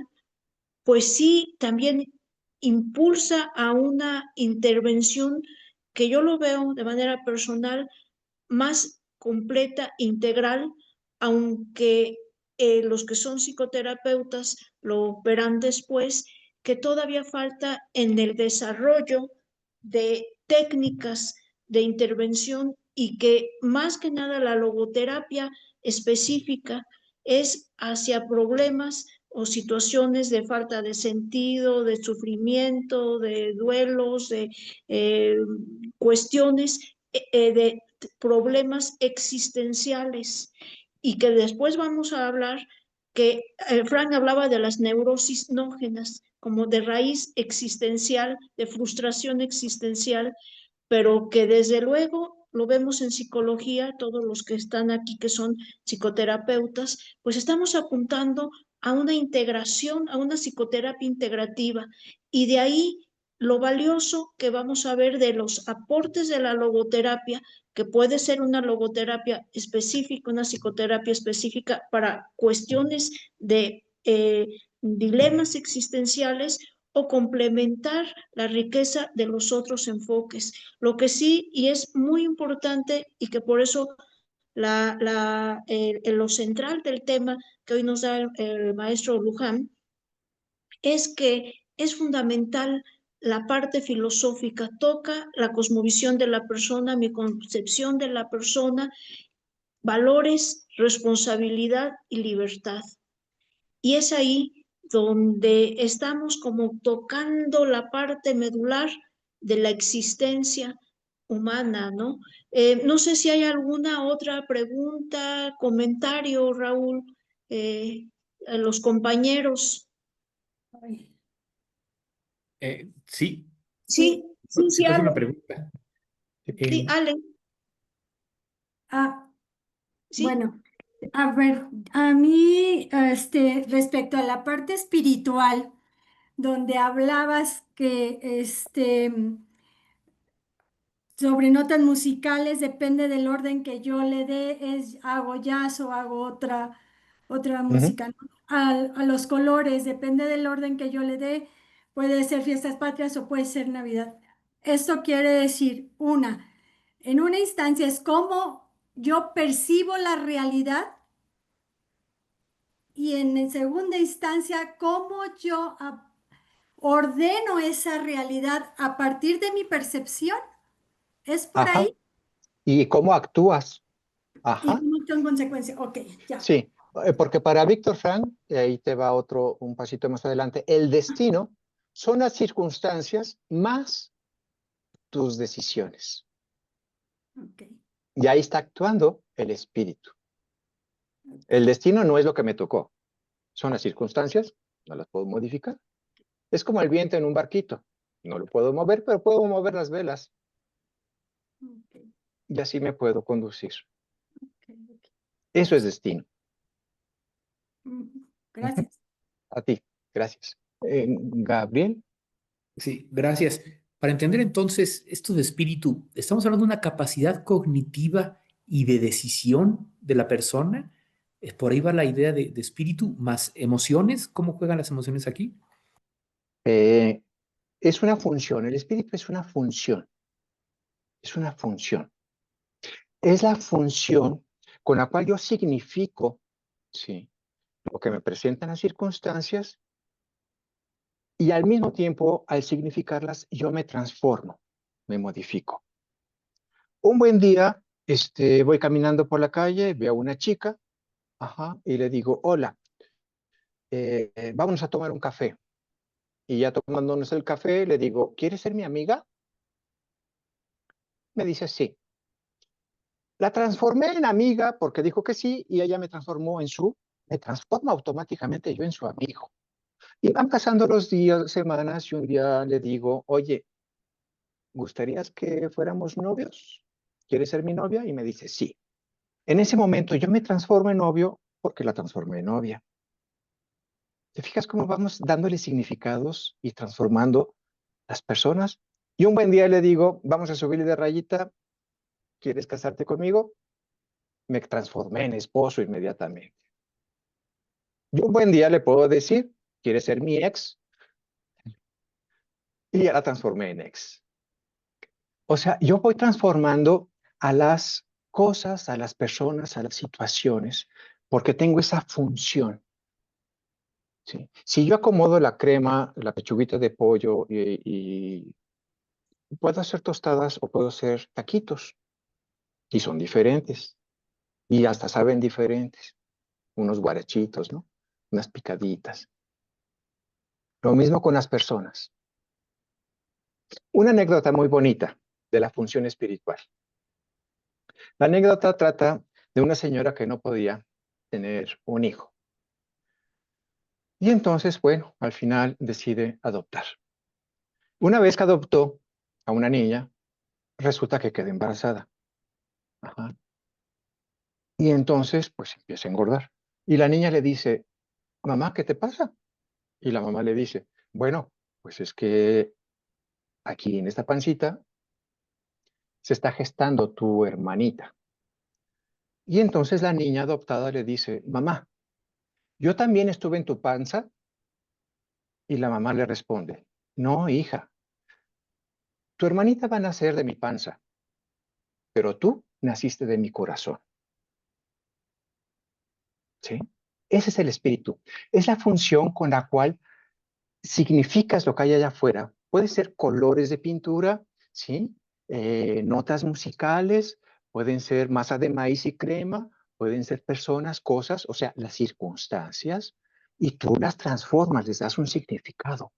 A: pues sí, también impulsa a una intervención que yo lo veo de manera personal más completa, integral, aunque los que son psicoterapeutas lo verán después, que todavía falta en el desarrollo de técnicas de intervención y que más que nada la logoterapia específica es hacia problemas o situaciones de falta de sentido, de sufrimiento, de duelos, de cuestiones de problemas existenciales, y que después vamos a hablar que Frank hablaba de las neurosis nógenas como de raíz existencial, de frustración existencial, pero que desde luego lo vemos en psicología, todos los que están aquí que son psicoterapeutas, pues estamos apuntando a una integración, a una psicoterapia integrativa, y de ahí lo valioso que vamos a ver de los aportes de la logoterapia, que puede ser una logoterapia específica, una psicoterapia específica para cuestiones de dilemas existenciales, o complementar la riqueza de los otros enfoques. Lo que sí, y es muy importante, y que por eso lo central del tema que hoy nos da el maestro Luján, es que es fundamental la parte filosófica, toca la cosmovisión de la persona, mi concepción de la persona, valores, responsabilidad y libertad. Y es ahí donde estamos como tocando la parte medular de la existencia humana, ¿no? No sé si hay alguna otra pregunta, comentario, Raúl, a los compañeros.
C: Sí,
A: Sí,
C: sí tengo
A: Ale.
C: una pregunta.
A: Sí, Ale. Sí.
G: Bueno, a ver, a mí, respecto a la parte espiritual, donde hablabas que, sobre notas musicales, depende del orden que yo le dé, hago jazz o hago otra música, ¿no? A los colores, depende del orden que yo le dé, puede ser fiestas patrias o puede ser Navidad. Esto quiere decir, en una instancia es cómo yo percibo la realidad, y en segunda instancia, cómo yo ordeno esa realidad a partir de mi percepción. ¿Es por
D: Ajá.
G: ahí?
D: ¿Y cómo actúas?
G: Y
D: Ajá.
G: cómo actúo en consecuencia. Ok, ya.
D: Sí, porque para Víctor Frank, y ahí te va un pasito más adelante, el destino son las circunstancias más tus decisiones.
G: Ok.
D: Y ahí está actuando el espíritu. El destino no es lo que me tocó. Son las circunstancias, no las puedo modificar. Es como el viento en un barquito. No lo puedo mover, pero puedo mover las velas
G: Ok,
D: y así me puedo conducir.
G: ok.
D: Eso es destino.
G: Gracias.
D: A ti, gracias. Gabriel.
C: Sí, gracias. Para entender entonces esto de espíritu, estamos hablando de una capacidad cognitiva y de decisión de la persona. Por ahí va la idea de espíritu más emociones. ¿Cómo juegan las emociones aquí?
D: Es una función, el espíritu es una función. Es una función. Es la función con la cual yo significo, ¿sí?, lo que me presentan las circunstancias y al mismo tiempo, al significarlas, yo me transformo, me modifico. Un buen día, voy caminando por la calle, veo a una chica, y le digo, hola, vámonos a tomar un café. Y ya tomándonos el café, le digo, ¿quieres ser mi amiga? Me dice, sí. La transformé en amiga porque dijo que sí y ella me transforma automáticamente yo en su amigo. Y van pasando los días, semanas y un día le digo, oye, ¿gustarías que fuéramos novios? ¿Quieres ser mi novia? Y me dice, sí. En ese momento yo me transformo en novio porque la transformé en novia. ¿Te fijas cómo vamos dándole significados y transformando las personas? Y un buen día le digo, vamos a subirle de rayita, ¿quieres casarte conmigo? Me transformé en esposo inmediatamente. Y un buen día le puedo decir, ¿quieres ser mi ex? Y ya la transformé en ex. O sea, yo voy transformando a las cosas, a las personas, a las situaciones, porque tengo esa función. ¿Sí? Si yo acomodo la crema, la pechuguita de pollo y puedo hacer tostadas o puedo hacer taquitos, y son diferentes, y hasta saben diferentes, unos guarachitos, ¿no? Unas picaditas. Lo mismo con las personas. Una anécdota muy bonita de la función espiritual. La anécdota trata de una señora que no podía tener un hijo. Y entonces, bueno, al final decide adoptar. Una vez que adoptó a una niña, resulta que queda embarazada. Ajá. Y entonces, pues empieza a engordar. Y la niña le dice, mamá, ¿qué te pasa? Y la mamá le dice, bueno, pues es que aquí en esta pancita se está gestando tu hermanita. Y entonces la niña adoptada le dice, mamá, ¿yo también estuve en tu panza? Y la mamá le responde, no, hija, tu hermanita va a nacer de mi panza, pero tú naciste de mi corazón. ¿Sí? Ese es el espíritu. Es la función con la cual significas lo que hay allá afuera. Puede ser colores de pintura, ¿sí? Notas musicales, pueden ser masa de maíz y crema, pueden ser personas, cosas, o sea, las circunstancias, y tú las transformas, les das un significado.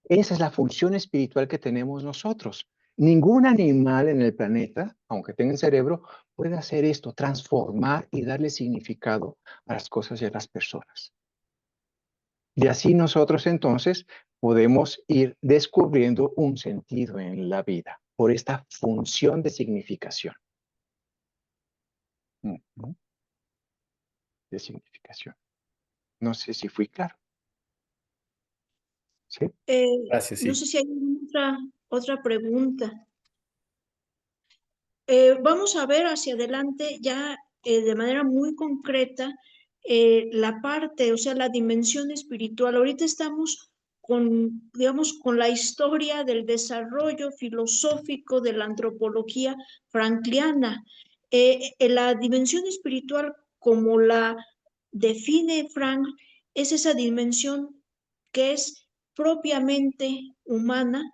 D: Esa es la función espiritual que tenemos nosotros. Ningún animal en el planeta, aunque tenga cerebro, puede hacer esto, transformar y darle significado a las cosas y a las personas. Y así nosotros entonces podemos ir descubriendo un sentido en la vida por esta función de significación. De significación. No sé si fui claro. ¿Sí?
C: Gracias,
A: No
C: sí.
A: sé si hay otra pregunta. Vamos a ver hacia adelante ya de manera muy concreta la parte, o sea, la dimensión espiritual. Ahorita estamos con, digamos, con la historia del desarrollo filosófico de la antropología frankliana. La dimensión espiritual, como la define Frank, es esa dimensión que es propiamente humana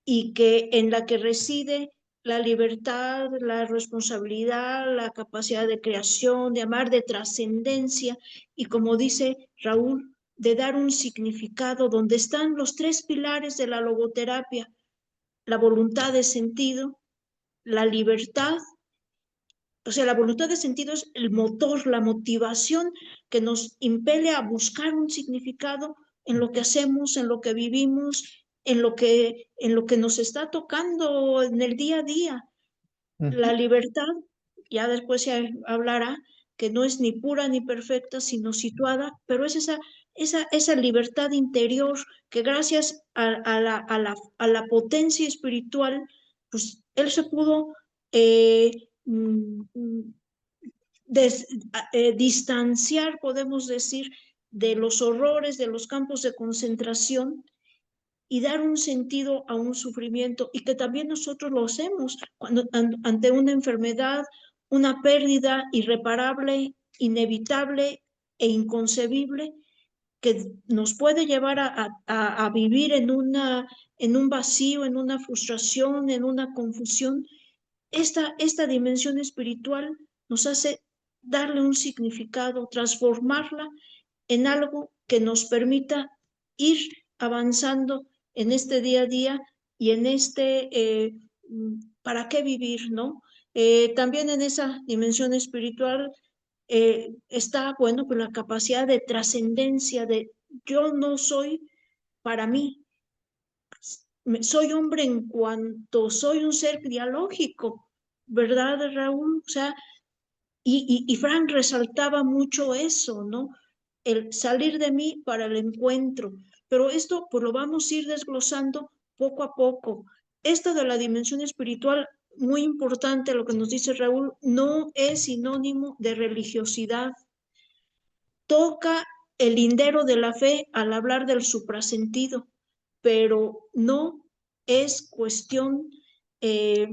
A: y que en la que reside la libertad, la responsabilidad, la capacidad de creación, de amar, de trascendencia y, como dice Raúl, de dar un significado donde están los tres pilares de la logoterapia: la voluntad de sentido, la libertad O sea, la voluntad de sentido es el motor, la motivación que nos impele a buscar un significado en lo que hacemos, en lo que vivimos, en lo que nos está tocando en el día a día. La libertad, ya después se hablará, que no es ni pura ni perfecta, sino situada, pero es esa libertad interior que gracias a la potencia espiritual, pues él se pudo eh, mm, mm, distanciar, podemos decir, de los horrores de los campos de concentración y dar un sentido a un sufrimiento y que también nosotros lo hacemos cuando ante una enfermedad, una pérdida irreparable, inevitable e inconcebible que nos puede llevar a vivir en un vacío, en una frustración, en una confusión. Esta dimensión espiritual nos hace darle un significado, transformarla en algo que nos permita ir avanzando en este día a día y en ¿para qué vivir, no? También en esa dimensión espiritual está, bueno, pues la capacidad de trascendencia, de yo no soy para mí, soy hombre en cuanto soy un ser dialógico, ¿verdad, Raúl? O sea, y Frank resaltaba mucho eso, ¿no? El salir de mí para el encuentro. Pero esto, pues lo vamos a ir desglosando poco a poco. Esto de la dimensión espiritual, muy importante lo que nos dice Raúl, no es sinónimo de religiosidad. Toca el lindero de la fe al hablar del suprasentido, pero no es cuestión eh,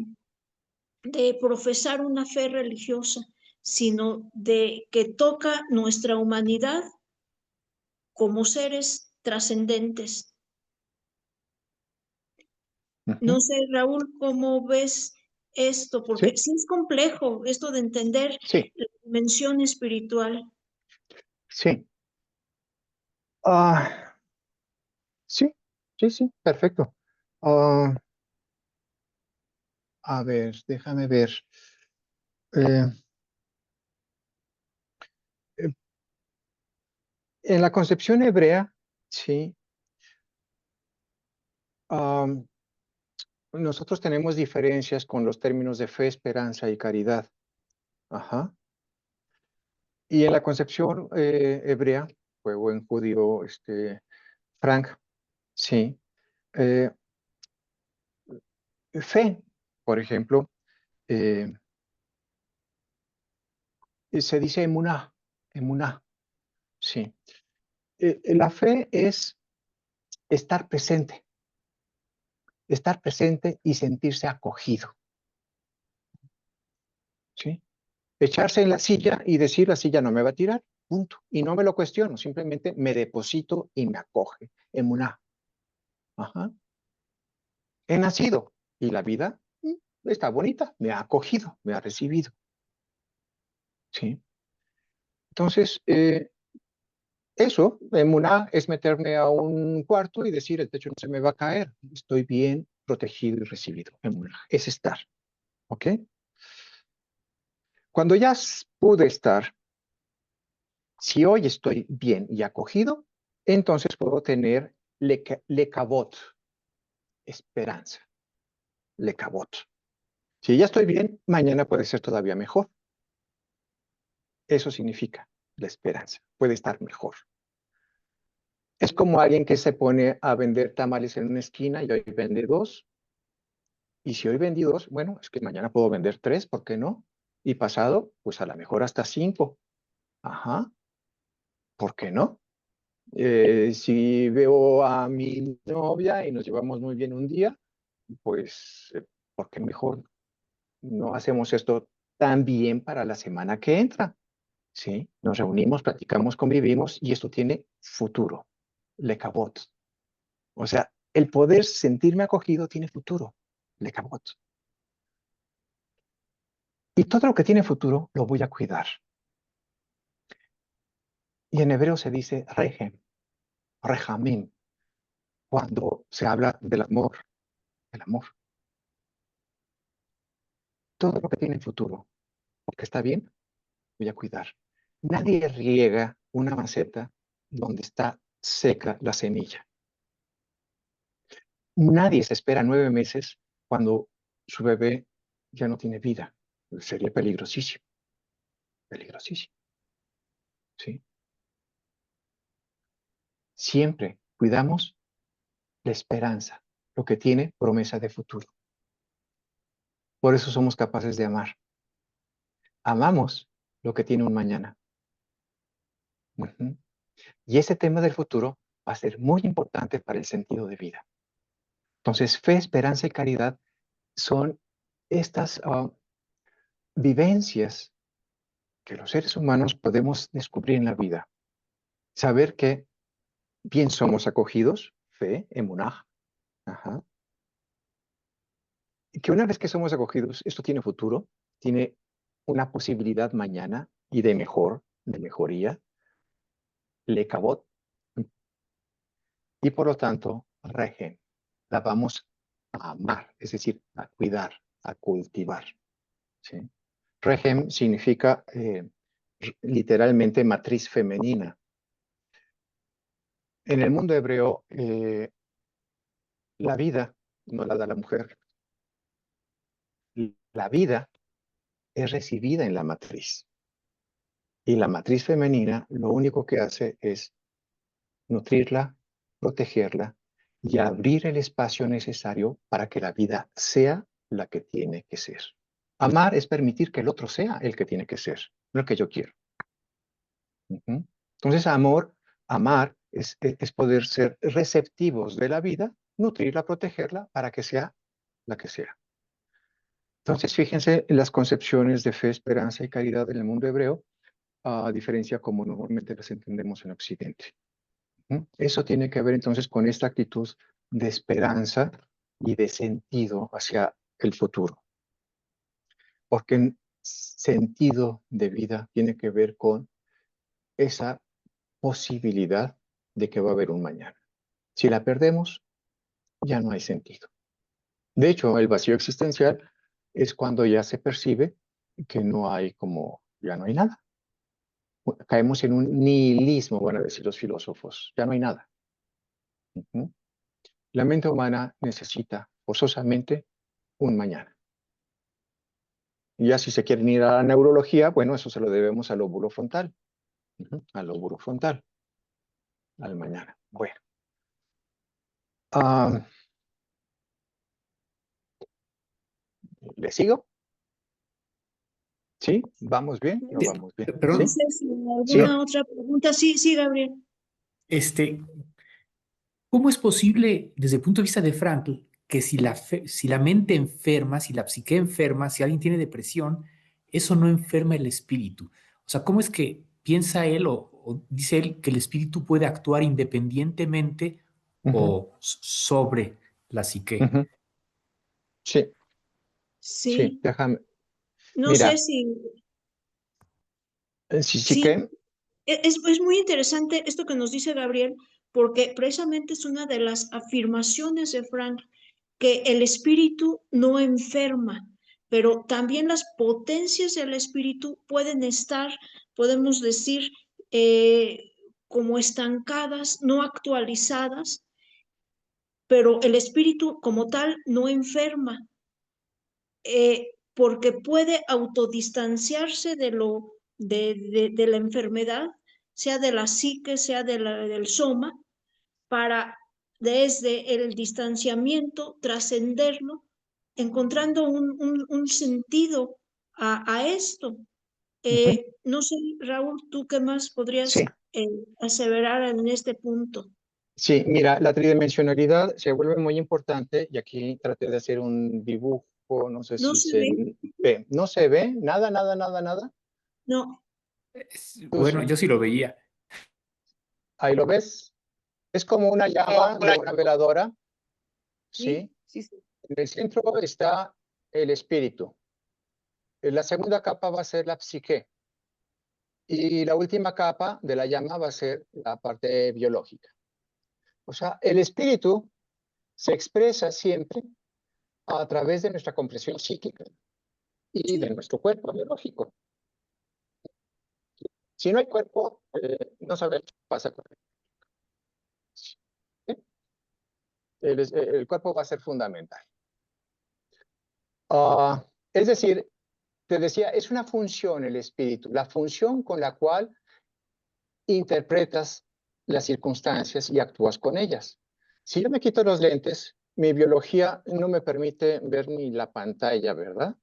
A: de profesar una fe religiosa, sino de que toca nuestra humanidad como seres trascendentes. No sé, Raúl, ¿cómo ves esto? Porque
D: Sí,
A: sí es complejo esto de entender
D: sí,
A: la dimensión espiritual.
D: sí. Ah, sí, sí, sí, perfecto. Ah, a ver, déjame ver. Eh, eh, en la concepción hebrea, sí, am, nosotros tenemos diferencias con los términos de fe, esperanza y caridad. Ajá. Y en la concepción hebrea, fue buen judío, Frank, sí. eh, Fe, por ejemplo, eh, se dice emuná, emuná, sí. La fe es estar presente y sentirse acogido, ¿sí? Echarse en la silla y decir la silla no me va a tirar, punto. Y no me lo cuestiono, simplemente me deposito y me acoge. Emuná. Ajá. He nacido y la vida está bonita, me ha acogido, me ha recibido, ¿sí? Entonces, eso, emuná, es meterme a un cuarto y decir el techo no se me va a caer, estoy bien protegido y recibido. Emuná, es estar, ¿ok? Cuando ya pude estar, si hoy estoy bien y acogido, entonces puedo tener lekavot, esperanza, lekavot. Si ya estoy bien, mañana puede ser todavía mejor. Eso significa la esperanza, puede estar mejor. Es como alguien que se pone a vender tamales en una esquina y hoy vende dos. Y si hoy vendí dos, bueno, es que mañana puedo vender tres, ¿por qué no? Y pasado, pues a lo mejor hasta cinco. Ajá, ¿por qué no? Si veo a mi novia y nos llevamos muy bien un día, pues, ¿por qué mejor no hacemos esto también para la semana que entra? ¿Sí? Nos reunimos, platicamos, convivimos y esto tiene futuro. Le cabot. O sea, el poder sentirme acogido tiene futuro. Le cabot. Y todo lo que tiene futuro lo voy a cuidar. Y en hebreo se dice rejem, rejamim, cuando se habla del amor, el amor. Todo lo que tiene futuro porque está bien, voy a cuidar. Nadie riega una maceta donde está seca la semilla. Nadie se espera 9 meses cuando su bebé ya no tiene vida. Sería peligrosísimo, peligrosísimo. ¿Sí? Siempre cuidamos la esperanza, lo que tiene promesa de futuro. Por eso somos capaces de amar. Amamos lo que tiene un mañana. Ujú. Y ese tema del futuro va a ser muy importante para el sentido de vida. Entonces, fe, esperanza y caridad son estas vivencias que los seres humanos podemos descubrir en la vida. Saber que bien somos acogidos, fe, emunah, ajá, y que una vez que somos acogidos, esto tiene futuro, tiene una posibilidad mañana y de mejoría, lekavot, y por lo tanto, regen, la vamos a amar, es decir, a cuidar, a cultivar. ¿Sí? Regem significa literalmente matriz femenina. En el mundo hebreo, la vida no la da la mujer. La vida es recibida en la matriz. Y la matriz femenina lo único que hace es nutrirla, protegerla y abrir el espacio necesario para que la vida sea la que tiene que ser. Amar es permitir que el otro sea el que tiene que ser, no el que yo quiero. Entonces, amar es poder ser receptivos de la vida, nutrirla, protegerla para que sea la que sea. Entonces, fíjense en las concepciones de fe, esperanza y caridad en el mundo hebreo, a diferencia como normalmente las entendemos en Occidente. Eso tiene que ver entonces con esta actitud de esperanza y de sentido hacia el futuro. Porque el sentido de vida tiene que ver con esa posibilidad de que va a haber un mañana. Si la perdemos, ya no hay sentido. De hecho, el vacío existencial es cuando ya se percibe que no hay ya no hay nada. Caemos en un nihilismo, van a decir los filósofos, ya no hay nada. La mente humana necesita forzosamente un mañana. Y ya si se quieren ir a la neurología, bueno, eso se lo debemos al lóbulo frontal. Al lóbulo frontal. Al mañana. Bueno. ¿Le sigo? ¿Sí? ¿Vamos bien? ¿No vamos bien?
A: No
C: Perdón,
A: sé si
D: Sí.
A: alguna otra pregunta. Sí, sí, Gabriel.
C: ¿Cómo es posible, desde el punto de vista de Frankl, que si la mente enferma, si la psique enferma, si alguien tiene depresión, eso no enferma el espíritu? O sea, ¿cómo es que piensa él o dice él que el espíritu puede actuar independientemente o sobre la psique?
D: Sí, sí,
A: Sí.
D: déjame.
A: No sé
D: Mira,
A: si
D: sí
A: sí.
D: que.
A: Es muy interesante esto que nos dice Gabriel, porque precisamente es una de las afirmaciones de Frank, que el espíritu no enferma, pero también las potencias del espíritu pueden estar, podemos decir, como estancadas, no actualizadas, pero el espíritu como tal no enferma, porque puede autodistanciarse de la enfermedad, sea de la psique, sea del soma, para desde el distanciamiento trascenderlo, encontrando un sentido a esto. No sé, Raúl, ¿tú qué más
D: Sí,
A: podrías aseverar en este punto?
D: sí, mira, la tridimensionalidad se vuelve muy importante y aquí traté de hacer un dibujo, no sé
A: ¿No
D: si
A: se
D: se
A: ve?
D: ve. ¿No se ve? Nada, nada, nada, nada.
A: No.
C: Bueno, yo sí lo veía.
D: Ahí lo ves. Es como una llama de una veladora,
A: Sí,
D: ¿sí?
A: sí, sí.
D: En el centro está el espíritu. La segunda capa va a ser la psique. Y la última capa de la llama va a ser la parte biológica. O sea, el espíritu se expresa siempre a través de nuestra comprensión psíquica. y de nuestro cuerpo biológico. Si no hay cuerpo, no sabemos qué pasa con él. El cuerpo va a ser fundamental. Es decir, te decía, es una función el espíritu, la función con la cual interpretas las circunstancias y actúas con ellas. Si yo me quito los lentes, mi biología no me permite ver ni la pantalla, ¿verdad?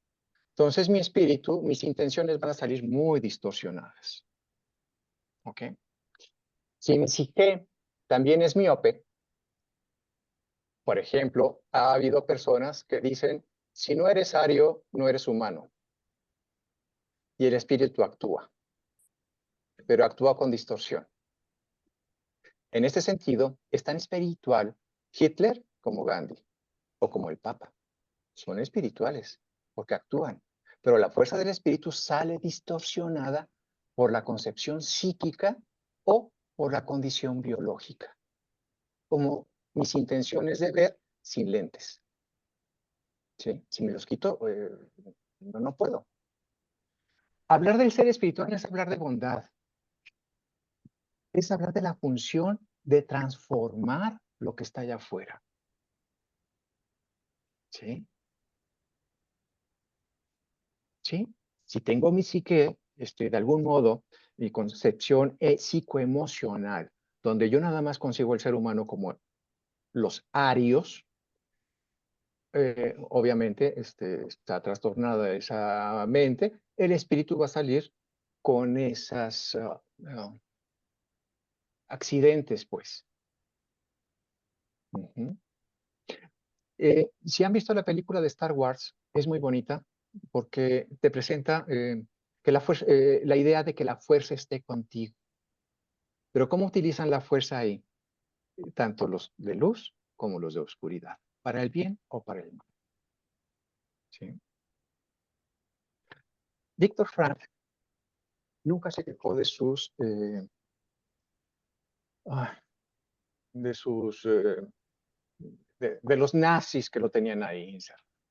D: Entonces mi espíritu, mis intenciones van a salir muy distorsionadas. ¿Ok? Si mi psique también es miope, por ejemplo, ha habido personas que dicen, si no eres ario, no eres humano. Y el espíritu actúa, pero actúa con distorsión. En este sentido, es tan espiritual Hitler como Gandhi o como el Papa. Son espirituales porque actúan, pero la fuerza del espíritu sale distorsionada por la concepción psíquica o por la condición biológica, como mis intenciones de ver sin lentes. ¿Sí? Si me los quito, no puedo. Hablar del ser espiritual no es hablar de bondad, es hablar de la función de transformar lo que está allá afuera. ¿Sí? ¿Sí? Si tengo mi psique, de algún modo, mi concepción psicoemocional, donde yo nada más consigo el ser humano como los arios, obviamente está trastornada esa mente, el espíritu va a salir con esas accidentes, pues. Ujú. Si han visto la película de Star Wars, es muy bonita porque te presenta que la idea de que la fuerza esté contigo. Pero ¿cómo utilizan la fuerza ahí? Tanto los de luz como los de oscuridad, para el bien o para el mal. ¿Sí? Víctor Frank nunca se quejó de sus de los nazis que lo tenían ahí.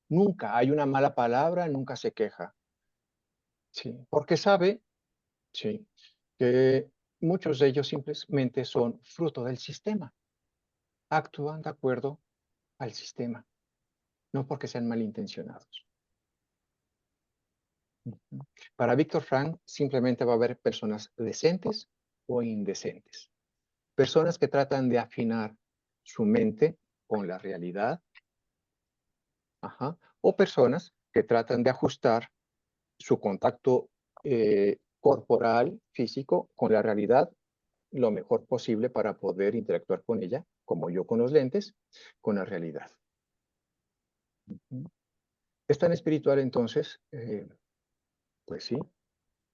D: Nunca hay una mala palabra, nunca se queja. Sí, porque sabe, sí, que muchos de ellos simplemente son fruto del sistema. Actúan de acuerdo al sistema, no porque sean malintencionados. Para Víctor Frank simplemente va a haber personas decentes o indecentes. Personas que tratan de afinar su mente con la realidad, o personas que tratan de ajustar su contacto corporal, físico, con la realidad lo mejor posible para poder interactuar con ella, como yo con los lentes, con la realidad. Es tan espiritual entonces, pues sí,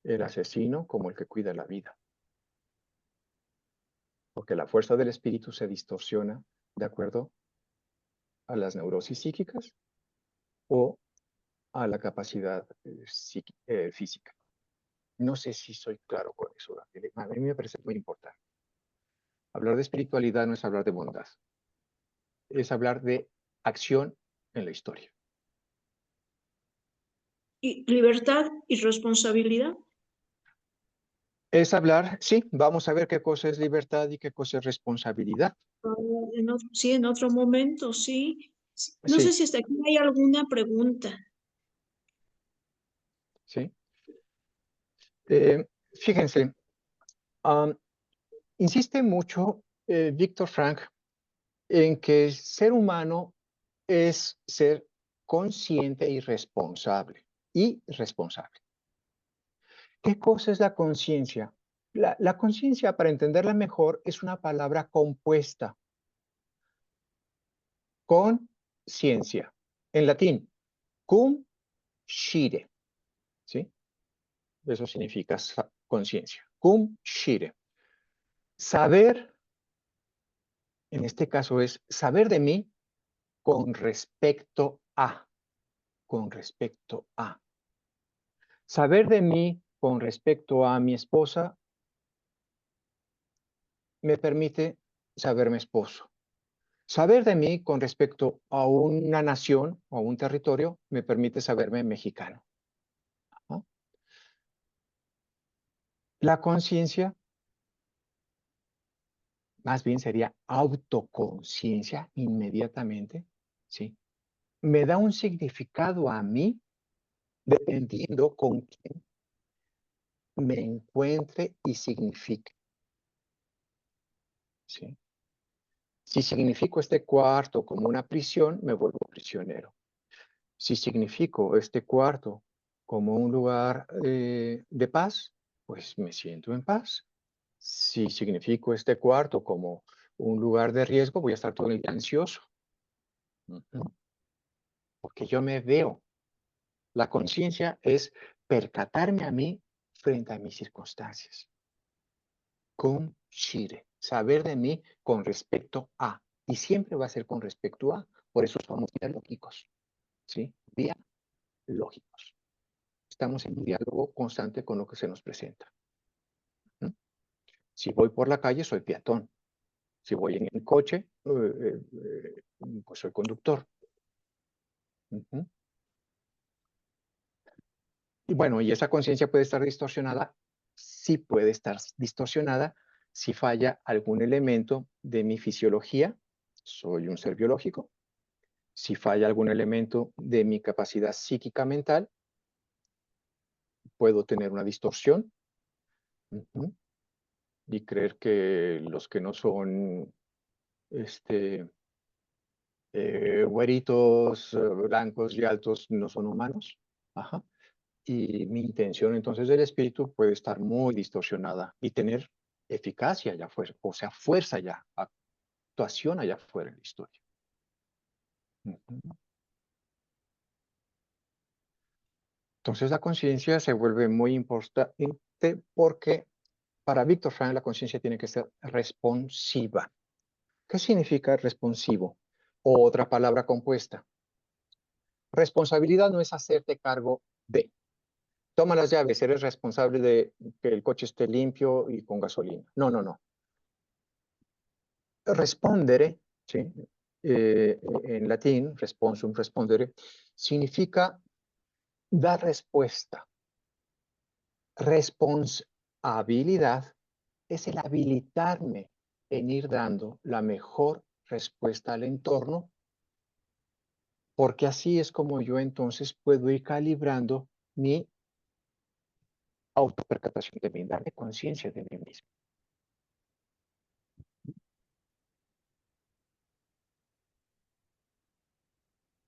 D: el asesino como el que cuida la vida. Porque la fuerza del espíritu se distorsiona de acuerdo a las neurosis psíquicas o a la capacidad física. No sé si soy claro con eso, Daniel. A mí me parece muy importante. Hablar de espiritualidad no es hablar de bondad, es hablar de acción en la historia.
A: ¿Y libertad y responsabilidad?
D: Es hablar, sí, vamos a ver qué cosa es libertad y qué cosa es responsabilidad.
A: Sí, en otro momento, sí. No sé
D: Sí,
A: si hasta aquí hay alguna pregunta.
D: sí. Fíjense, insiste mucho Víctor Frank en que el ser humano es ser consciente y responsable. Y responsable. ¿Qué cosa es la conciencia? La conciencia, para entenderla mejor, es una palabra compuesta con ciencia. En latín, cum scire. ¿Sí? Eso significa conciencia. Cum scire. Saber, en este caso, es saber de mí con respecto a. Con respecto a. Saber de mí con respecto a mi esposa me permite saber mi esposo. Saber de mí con respecto a una nación o un territorio me permite saberme mexicano. La conciencia, más bien sería autoconciencia inmediatamente, ¿sí? Me da un significado a mí dependiendo con quién me encuentre y signifique, ¿sí? Si significo este cuarto como una prisión, me vuelvo prisionero. Si significo este cuarto como un lugar de paz, pues me siento en paz. Si significo este cuarto como un lugar de riesgo, voy a estar todo el día ansioso. Porque yo me veo. La conciencia es percatarme a mí frente a mis circunstancias. Con Shire, saber de mí con respecto a. Y siempre va a ser con respecto a. Por eso somos dialógicos. ¿Sí? Dialógicos. Estamos en un diálogo constante con lo que se nos presenta. Si voy por la calle, soy peatón. Si voy en el coche, pues soy conductor. Y bueno, y esa conciencia puede estar distorsionada. Sí puede estar distorsionada si falla algún elemento de mi fisiología. Soy un ser biológico. Si falla algún elemento de mi capacidad psíquica mental, puedo tener una distorsión. Y creer que los que no son güeritos, blancos y altos no son humanos. Ajá. Y mi intención entonces del espíritu puede estar muy distorsionada y tener eficacia allá afuera, o sea, fuerza allá, actuación allá afuera en la historia. Entonces la conciencia se vuelve muy importante porque para Viktor Frankl la conciencia tiene que ser responsiva. ¿Qué significa responsivo? Otra palabra compuesta. Responsabilidad no es hacerte cargo de. Toma las llaves, eres responsable de que el coche esté limpio y con gasolina. No, no, no. Respondere, ¿sí? En latín, responsum, respondere, significa dar respuesta. Responsabilidad es el habilitarme en ir dando la mejor respuesta al entorno, porque así es como yo entonces puedo ir calibrando mi autopercatación de mí, darme conciencia de mí mismo.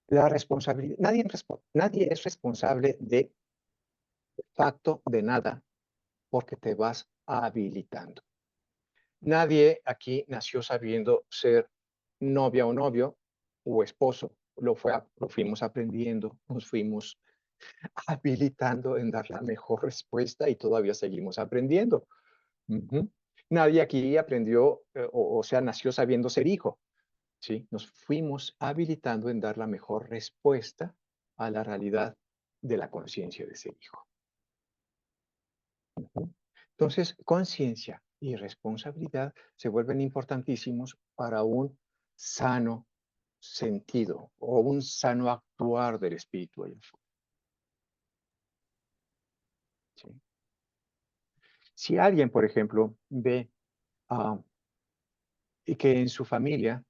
D: La responsabilidad, nadie es responsable de facto de nada porque te vas habilitando. Nadie aquí nació sabiendo ser novia o novio o esposo. Lo fuimos aprendiendo, nos fuimos habilitando en dar la mejor respuesta y todavía seguimos aprendiendo. Nadie aquí aprendió, o sea, nació sabiendo ser hijo. ¿Sí? Nos fuimos habilitando en dar la mejor respuesta a la realidad de la conciencia de ser hijo. Entonces, conciencia y responsabilidad se vuelven importantísimos para un sano sentido o un sano actuar del espíritu allá afuera. ¿Sí? Si alguien, por ejemplo, ve y que en su familia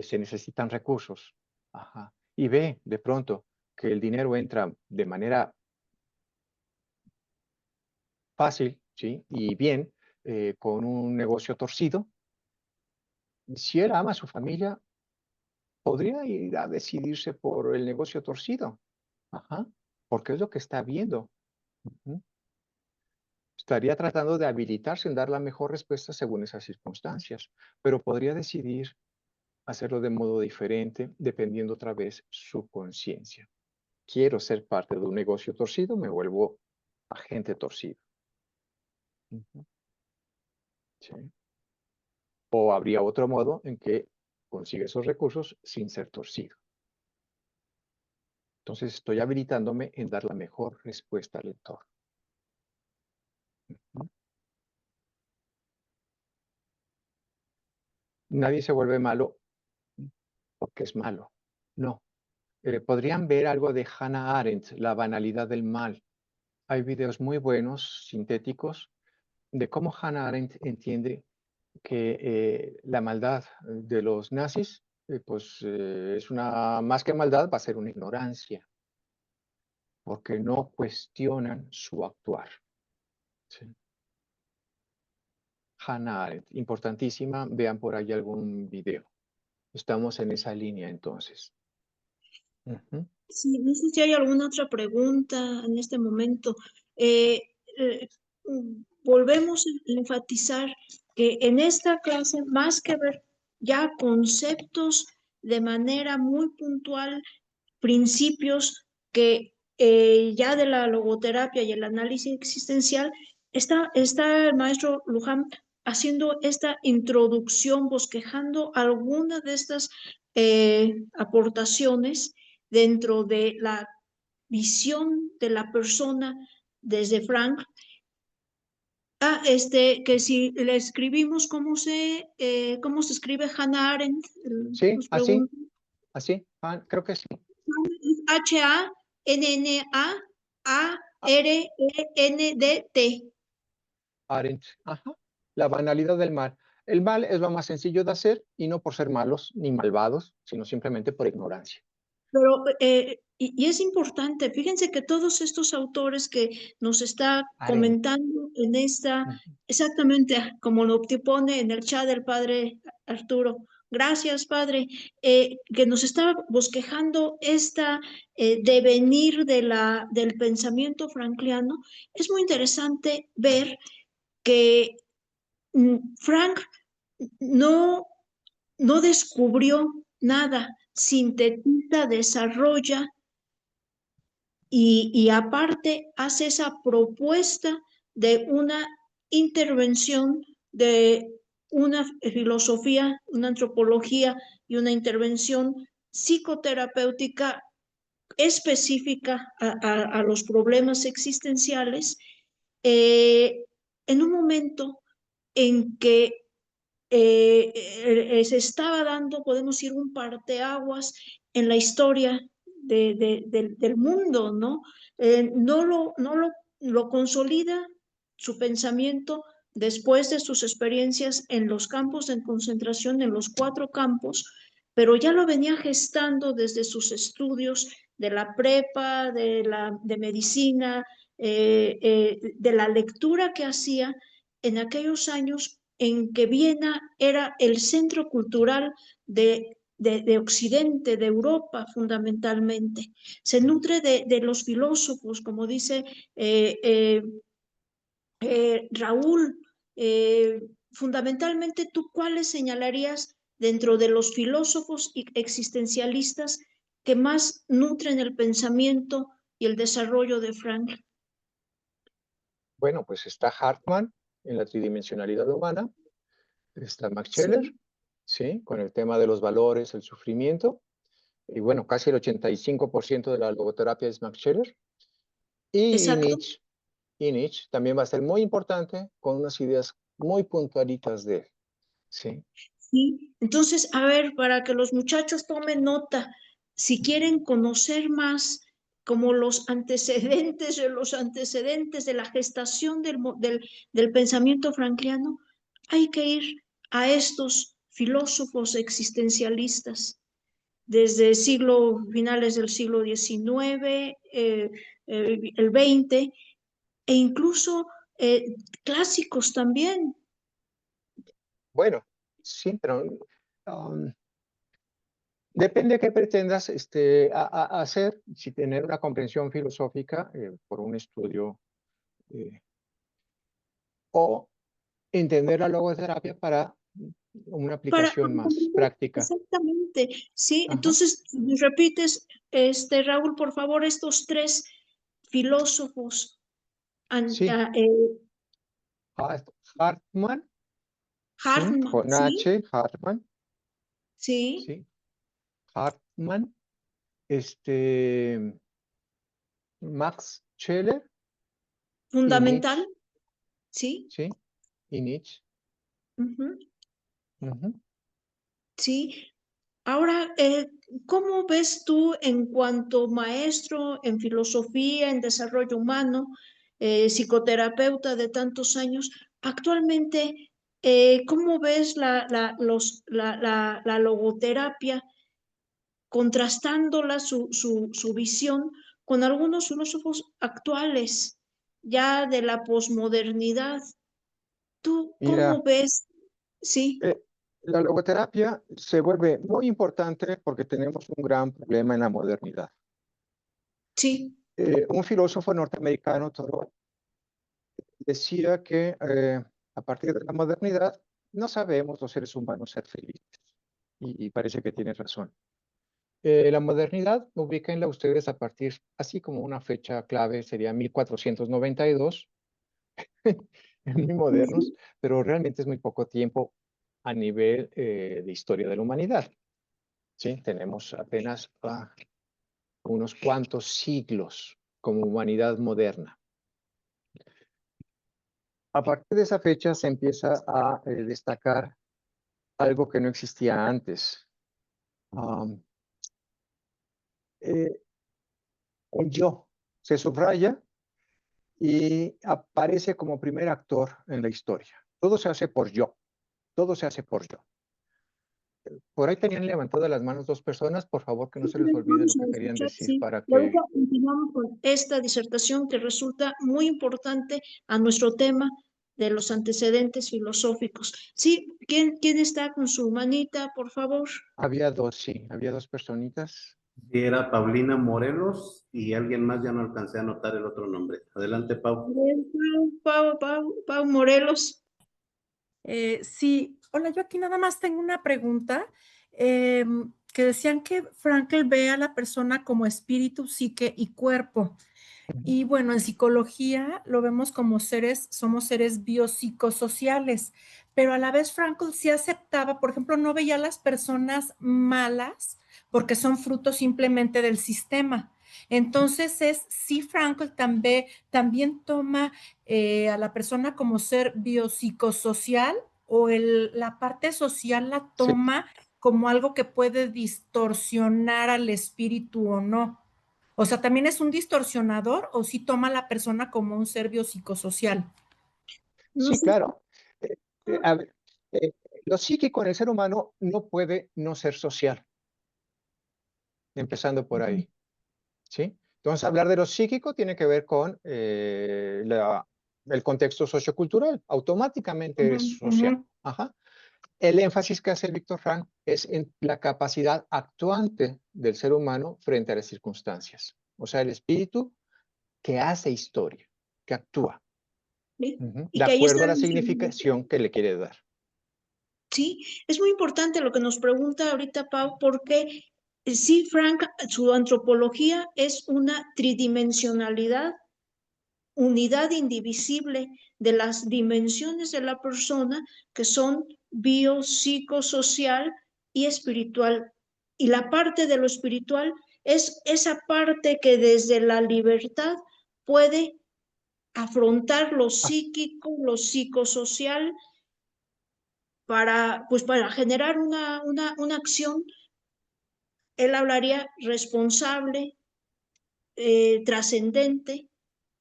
D: se necesitan recursos, y ve de pronto que el dinero entra de manera fácil, ¿sí? Y bien, con un negocio torcido, si él ama a su familia, podría ir a decidirse por el negocio torcido, porque es lo que está viendo. Estaría tratando de habilitarse en dar la mejor respuesta según esas circunstancias, pero podría decidir hacerlo de modo diferente dependiendo otra vez su conciencia. Quiero ser parte de un negocio torcido, me vuelvo agente torcido. ¿Sí? O habría otro modo en que consigue esos recursos sin ser torcido. Entonces estoy habilitándome en dar la mejor respuesta al entorno. Nadie se vuelve malo porque es malo. No. Podrían ver algo de Hannah Arendt, La banalidad del mal. Hay videos muy buenos, sintéticos, de cómo Hannah Arendt entiende que la maldad de los nazis, es una, más que maldad, va a ser una ignorancia, porque no cuestionan su actuar. ¿Sí? Hannah Arendt, importantísima, vean por ahí algún video. Estamos en esa línea entonces. Ujú.
A: Sí, no sé si hay alguna otra pregunta en este momento. Eh, eh, Volvemos a enfatizar que en esta clase, más que ver ya conceptos de manera muy puntual, principios que ya de la logoterapia y el análisis existencial, está el maestro Luján haciendo esta introducción, bosquejando algunas de estas aportaciones dentro de la visión de la persona desde Frank. Que si le escribimos cómo se escribe Hannah Arendt,
D: Sí,
A: nos
D: así,
A: pregunta.
D: así, creo que sí.
A: H-A-N-N-A-A-R-E-N-D-T.
D: Arendt. Ajá. La banalidad del mal. El mal es lo más sencillo de hacer y no por ser malos ni malvados, sino simplemente por ignorancia.
A: Pero, y es importante, fíjense que todos estos autores que nos está
D: Arendt.
A: comentando en esta,
D: Ujú.
A: exactamente como lo pone en el chat del padre Arturo, gracias padre, que nos está bosquejando esta devenir del pensamiento frankliano. Es muy interesante ver que Frank no no descubrió nada, sintetiza, desarrolla y aparte hace esa propuesta de una intervención de una filosofía, una antropología y una intervención psicoterapéutica específica a los problemas existenciales, en un momento en que se estaba dando, podemos ir un parteaguas en la historia del mundo, ¿no? No lo consolida su pensamiento después de sus experiencias en los campos de concentración, en los 4 campos, pero ya lo venía gestando desde sus estudios de la prepa, de medicina, de la lectura que hacía en aquellos años en que Viena era el centro cultural de Occidente, de Europa fundamentalmente. Se nutre de los filósofos, como dice Raúl. Fundamentalmente, ¿tú cuáles señalarías dentro de los filósofos existencialistas que más nutren el pensamiento y el desarrollo de Frank?
D: Bueno, pues está Hartmann en la tridimensionalidad humana, está Max Scheler,
A: Sí,
D: ¿sí? Con el tema de los valores, el sufrimiento, y bueno, casi el 85% de la logoterapia es Max Scheler, y
A: exacto.
D: Nietzsche también va a ser muy importante con unas ideas muy puntualitas de él, ¿sí?
A: Sí, entonces, a ver, para que los muchachos tomen nota, si quieren conocer más como los antecedentes de la gestación del pensamiento frankliano, hay que ir a estos filósofos existencialistas desde finales del siglo XIX, el XX, e incluso clásicos también.
D: Bueno, sí, pero depende de qué pretendas hacer, si tener una comprensión filosófica por un estudio o entender la logoterapia para una
A: Para
D: aplicación más
A: comprender
D: práctica.
A: exactamente, sí.
D: Ajá.
A: Entonces, repites, Raúl, por favor, estos 3 filósofos.
D: Sí, Hartmann, ¿sí?
A: Hartmann,
D: Con
A: sí,
D: H, Hartmann,
A: sí,
D: ¿sí? Hartmann, este, Max Scheler y
A: fundamental,
D: Nietzsche,
A: sí,
D: ¿sí? Y Nietzsche.
A: ujú,
D: Ujú.
A: sí. Ahora, ¿cómo ves tú en cuanto maestro en filosofía, en desarrollo humano, psicoterapeuta de tantos años, Actualmente, ¿cómo ves la logoterapia contrastándola su visión con algunos filósofos actuales ya de la posmodernidad? ¿Tú cómo
D: Mira,
A: ves? Sí,
D: eh, la logoterapia se vuelve muy importante porque tenemos un gran problema en la modernidad.
A: sí.
D: Un filósofo norteamericano, Thoreau, decía que a partir de la modernidad no sabemos los seres humanos ser felices. Y parece que tiene razón. La modernidad, ubíquenla ustedes a partir, así como una fecha clave sería 1492, muy modernos, pero realmente es muy poco tiempo a nivel de historia de la humanidad. ¿Sí? Tenemos apenas unos cuantos siglos como humanidad moderna. A partir de esa fecha se empieza a destacar algo que no existía antes. Um, eh, el yo se subraya y aparece como primer actor en la historia. Todo se hace por yo, todo se hace por yo. Por ahí tenían levantadas las manos dos personas, por favor que no se les olvide lo
A: Vamos
D: que
A: a
D: querían
A: escuchar,
D: decir
A: sí.
D: para
A: Y ahorita
D: que...
A: continuamos con esta disertación que resulta muy importante a nuestro tema de los antecedentes filosóficos. Sí, ¿quién está con su manita, por favor?
D: Había dos, sí, había dos personitas.
E: Sí, era Paulina Morelos y alguien más, ya no alcancé a anotar el otro nombre. Adelante, Pau.
A: Pau Morelos.
H: Sí, hola, yo aquí nada más tengo una pregunta, que decían que Frankl ve a la persona como espíritu, psique y cuerpo. Y bueno, en psicología lo vemos como seres, somos seres biopsicosociales, pero a la vez Frankl sí aceptaba, por ejemplo, no veía a las personas malas porque son frutos simplemente del sistema. Entonces sí, Frankl también toma a la persona como ser biopsicosocial o la parte social la
D: Sí,
H: toma como algo que puede distorsionar al espíritu o no. O sea, ¿también es un distorsionador o sí toma a la persona como un ser biopsicosocial?
A: No
D: sí,
A: sé.
D: claro. A ver, lo psíquico en el ser humano no puede no ser social, empezando por ahí, ¿sí? Entonces, hablar de lo psíquico tiene que ver con el contexto sociocultural. Automáticamente
H: Ujú,
D: es
H: ujú.
D: social. Ajá. El énfasis que hace Víctor Frank es en la capacidad actuante del ser humano frente a las circunstancias. O sea, el espíritu que hace historia, que actúa,
A: ¿Sí?
D: de
A: Y que ahí está
D: acuerdo a la
A: mencionado.
D: significación que le quiere dar.
A: Sí, es muy importante lo que nos pregunta ahorita Pau, porque sí, Frank, su antropología es una tridimensionalidad, unidad indivisible de las dimensiones de la persona que son bio, psicosocial y espiritual. Y la parte de lo espiritual es esa parte que desde la libertad puede afrontar lo
D: Ah,
A: psíquico, lo psicosocial pues para generar una acción. Él hablaría responsable, trascendente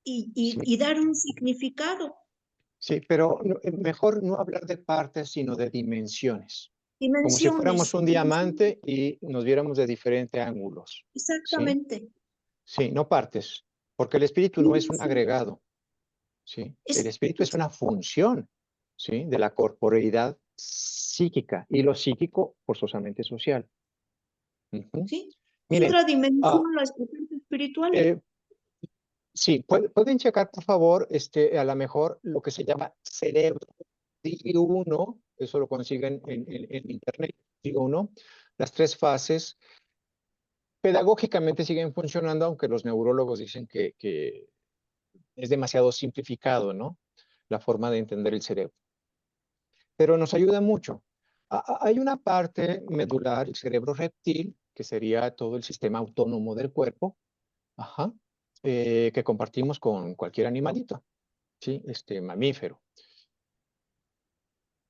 D: sí,
A: y dar un significado.
D: sí, pero mejor no hablar de partes, sino de dimensiones. Como si fuéramos
A: Dimensiones,
D: un diamante y nos viéramos de diferentes ángulos. ¿Sí?
A: exactamente.
D: Sí, no partes, porque el espíritu no es un agregado. ¿Sí? El
A: Es,
D: espíritu es una función, ¿sí? De la corporeidad psíquica y lo psíquico forzosamente social. Ujú.
A: ¿sí? Es
D: Miren,
A: otra dimensión
D: ah,
A: la parte espiritual.
D: eh, sí, pueden checar, por favor, a lo mejor lo que se llama cerebro DI1, eso lo consiguen en internet, DI1, las tres fases, pedagógicamente siguen funcionando, aunque los neurólogos dicen que es demasiado simplificado, ¿no? La forma de entender el cerebro. Pero nos ayuda mucho. Hay una parte medular, el cerebro reptil, que sería todo el sistema autónomo del cuerpo, ajá, que compartimos con cualquier animalito, ¿sí? Mamífero.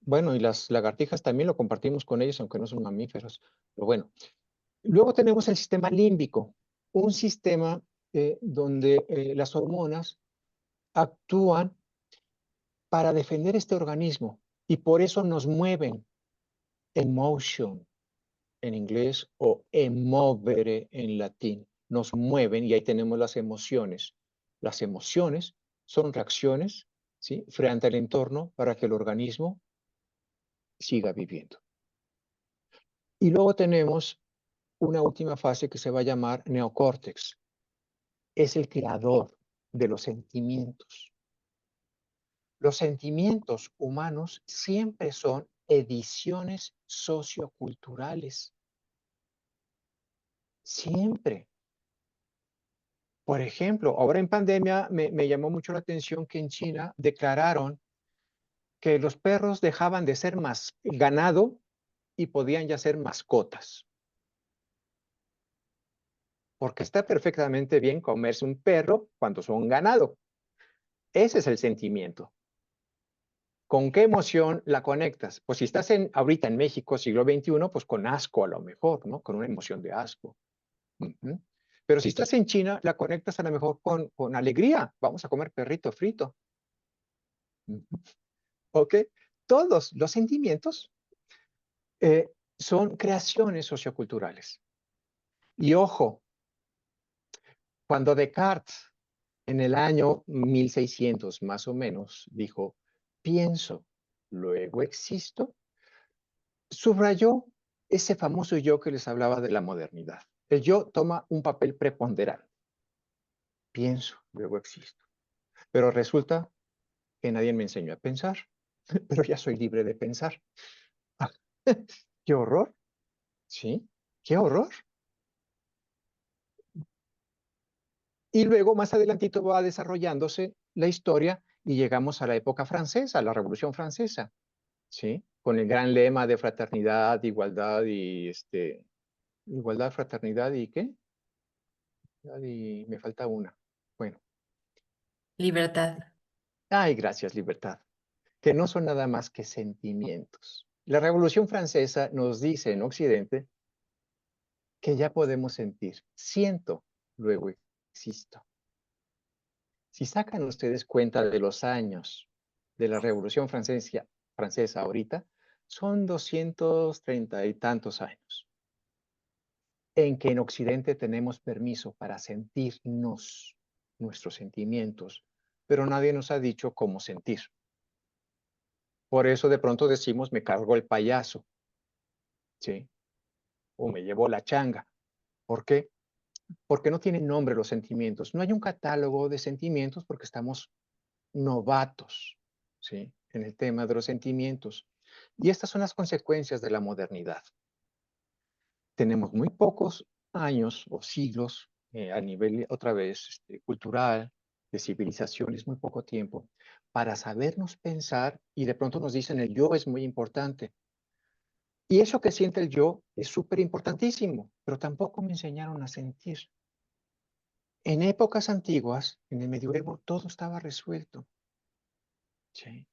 D: Bueno, y las lagartijas también lo compartimos con ellos, aunque no son mamíferos. Pero bueno, luego tenemos el sistema límbico, un sistema donde las hormonas actúan para defender este organismo y por eso nos mueven. Emotion en inglés o emovere en latín. Nos mueven y ahí tenemos las emociones. Las emociones son reacciones, ¿sí?, frente al entorno para que el organismo siga viviendo. Y luego tenemos una última fase que se va a llamar neocórtex. Es el creador de los sentimientos. Los sentimientos humanos siempre son ediciones socioculturales. Siempre. Por ejemplo, ahora en pandemia me llamó mucho la atención que en China declararon que los perros dejaban de ser más ganado y podían ya ser mascotas. Porque está perfectamente bien comerse un perro cuando son ganado. Ese es el sentimiento. ¿Con qué emoción la conectas? Pues si estás ahorita en México, siglo XXI, pues con asco a lo mejor, ¿no? Con una emoción de asco. Ujú. Pero si estás en China, la conectas a lo mejor con alegría. Vamos a comer perrito frito. Ujú. ¿Ok? Todos los sentimientos son creaciones socioculturales. Y ojo, cuando Descartes, en el año 1600 más o menos, dijo, pienso, luego existo, subrayó ese famoso yo que les hablaba de la modernidad. El yo toma un papel preponderante. Pienso, luego existo. Pero resulta que nadie me enseñó a pensar, pero ya soy libre de pensar. ¡Qué horror! ¿Sí? ¡Qué horror! Y luego, más adelantito, va desarrollándose la historia y llegamos a la época francesa, la Revolución Francesa, ¿sí? Con el gran lema de fraternidad, igualdad y igualdad, fraternidad y ¿qué? Y me falta una. Bueno.
B: Libertad.
D: Ay, gracias, libertad. Que no son nada más que sentimientos. La Revolución Francesa nos dice en Occidente que ya podemos sentir. Siento, luego existo. Si sacan ustedes cuenta de los años de la Revolución Francesa ahorita, son 230 y tantos años en que en Occidente tenemos permiso para sentirnos nuestros sentimientos, pero nadie nos ha dicho cómo sentir. Por eso de pronto decimos, me cargó el payaso, ¿sí? O me llevó la changa. ¿Por qué? Porque no tienen nombre los sentimientos. No hay un catálogo de sentimientos porque estamos novatos, ¿sí?, en el tema de los sentimientos. Y estas son las consecuencias de la modernidad. Tenemos muy pocos años o siglos a nivel, otra vez, cultural, de civilizaciones, muy poco tiempo, para sabernos pensar y de pronto nos dicen el yo es muy importante. Y eso que siente el yo es súper importantísimo, pero tampoco me enseñaron a sentir. En épocas antiguas, en el medioevo, todo estaba resuelto. Sí.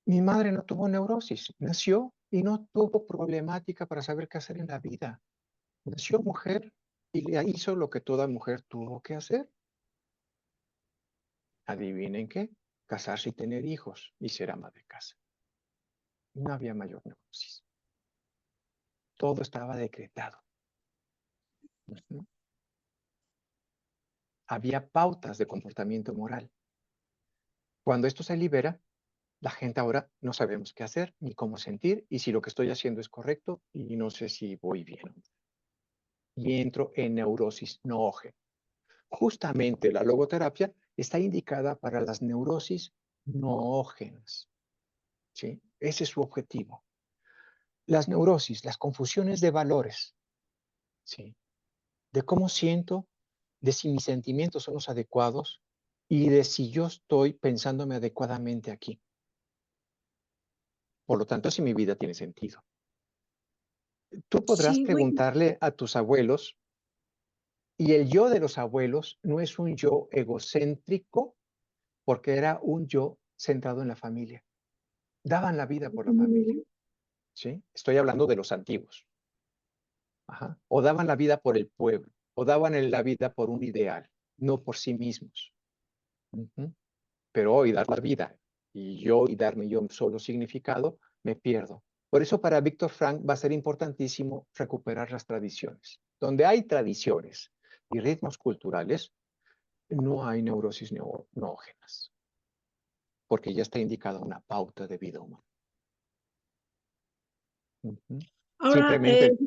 D: Mi madre no tuvo neurosis, nació y no tuvo problemática para saber qué hacer en la vida. Nació mujer y le hizo lo que toda mujer tuvo que hacer. Adivinen qué, casarse y tener hijos y ser ama de casa. No había mayor neurosis. Todo estaba decretado. Ujú. Había pautas de comportamiento moral. Cuando esto se libera, la gente ahora no sabemos qué hacer ni cómo sentir y si lo que estoy haciendo es correcto y no sé si voy bien. Y entro en neurosis noógena. Justamente la logoterapia está indicada para las neurosis noógenas, ¿sí? Ese es su objetivo. Las neurosis, las confusiones de valores, ¿sí?, de cómo siento, de si mis sentimientos son los adecuados y de si yo estoy pensándome adecuadamente aquí. Por lo tanto, si mi vida tiene sentido. Tú podrás
A: Sí, bueno,
D: preguntarle a tus abuelos, y el yo de los abuelos no es un yo egocéntrico, porque era un yo centrado en la familia. Daban la vida por la familia, ¿sí? Estoy hablando de los antiguos. Ajá. O daban la vida por el pueblo, o daban la vida por un ideal, no por sí mismos. Ujú. pero hoy dar la vida y darme yo solo significado, me pierdo. Por eso para Víctor Frank va a ser importantísimo recuperar las tradiciones. Donde hay tradiciones y ritmos culturales, no hay neurosis noógenas, porque ya está indicada una pauta de vida humana.
A: Ahora,
D: Simplemente,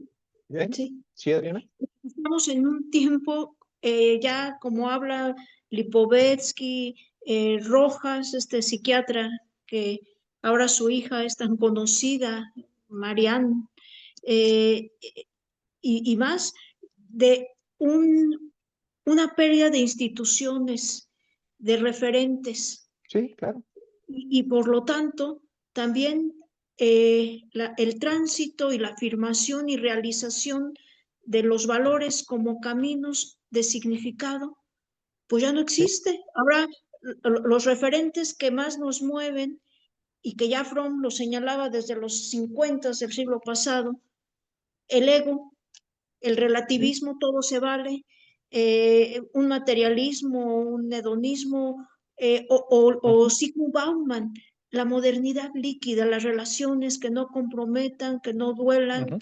A: sí,
D: ¿sí, Adriana?
A: estamos en un tiempo, ya como habla Lipovetsky, Rojas, este psiquiatra, que ahora su hija es tan conocida, Marianne, y más, de una pérdida de instituciones, de referentes.
D: Sí, claro.
A: Y por lo tanto, también el tránsito y la afirmación y realización de los valores como caminos de significado, pues ya no existe. Ahora, los referentes que más nos mueven y que ya Fromm lo señalaba desde los 50 del siglo pasado, el ego, el relativismo, todo se vale, un materialismo, un hedonismo, o Zygmunt Bauman, la modernidad líquida, las relaciones que no comprometan, que no duelan,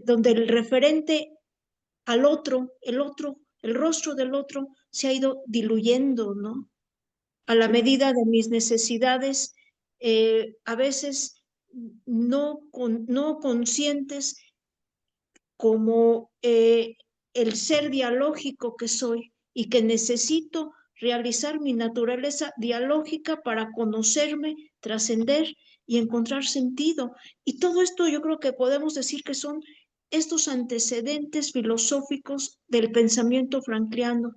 A: donde el referente al otro, el rostro del otro se ha ido diluyendo, ¿no? A la medida de mis necesidades, a veces no conscientes, como el ser dialógico que soy y que necesito realizar mi naturaleza dialógica para conocerme, trascender y encontrar sentido. Y todo esto yo creo que podemos decir que son estos antecedentes filosóficos del pensamiento frankliano.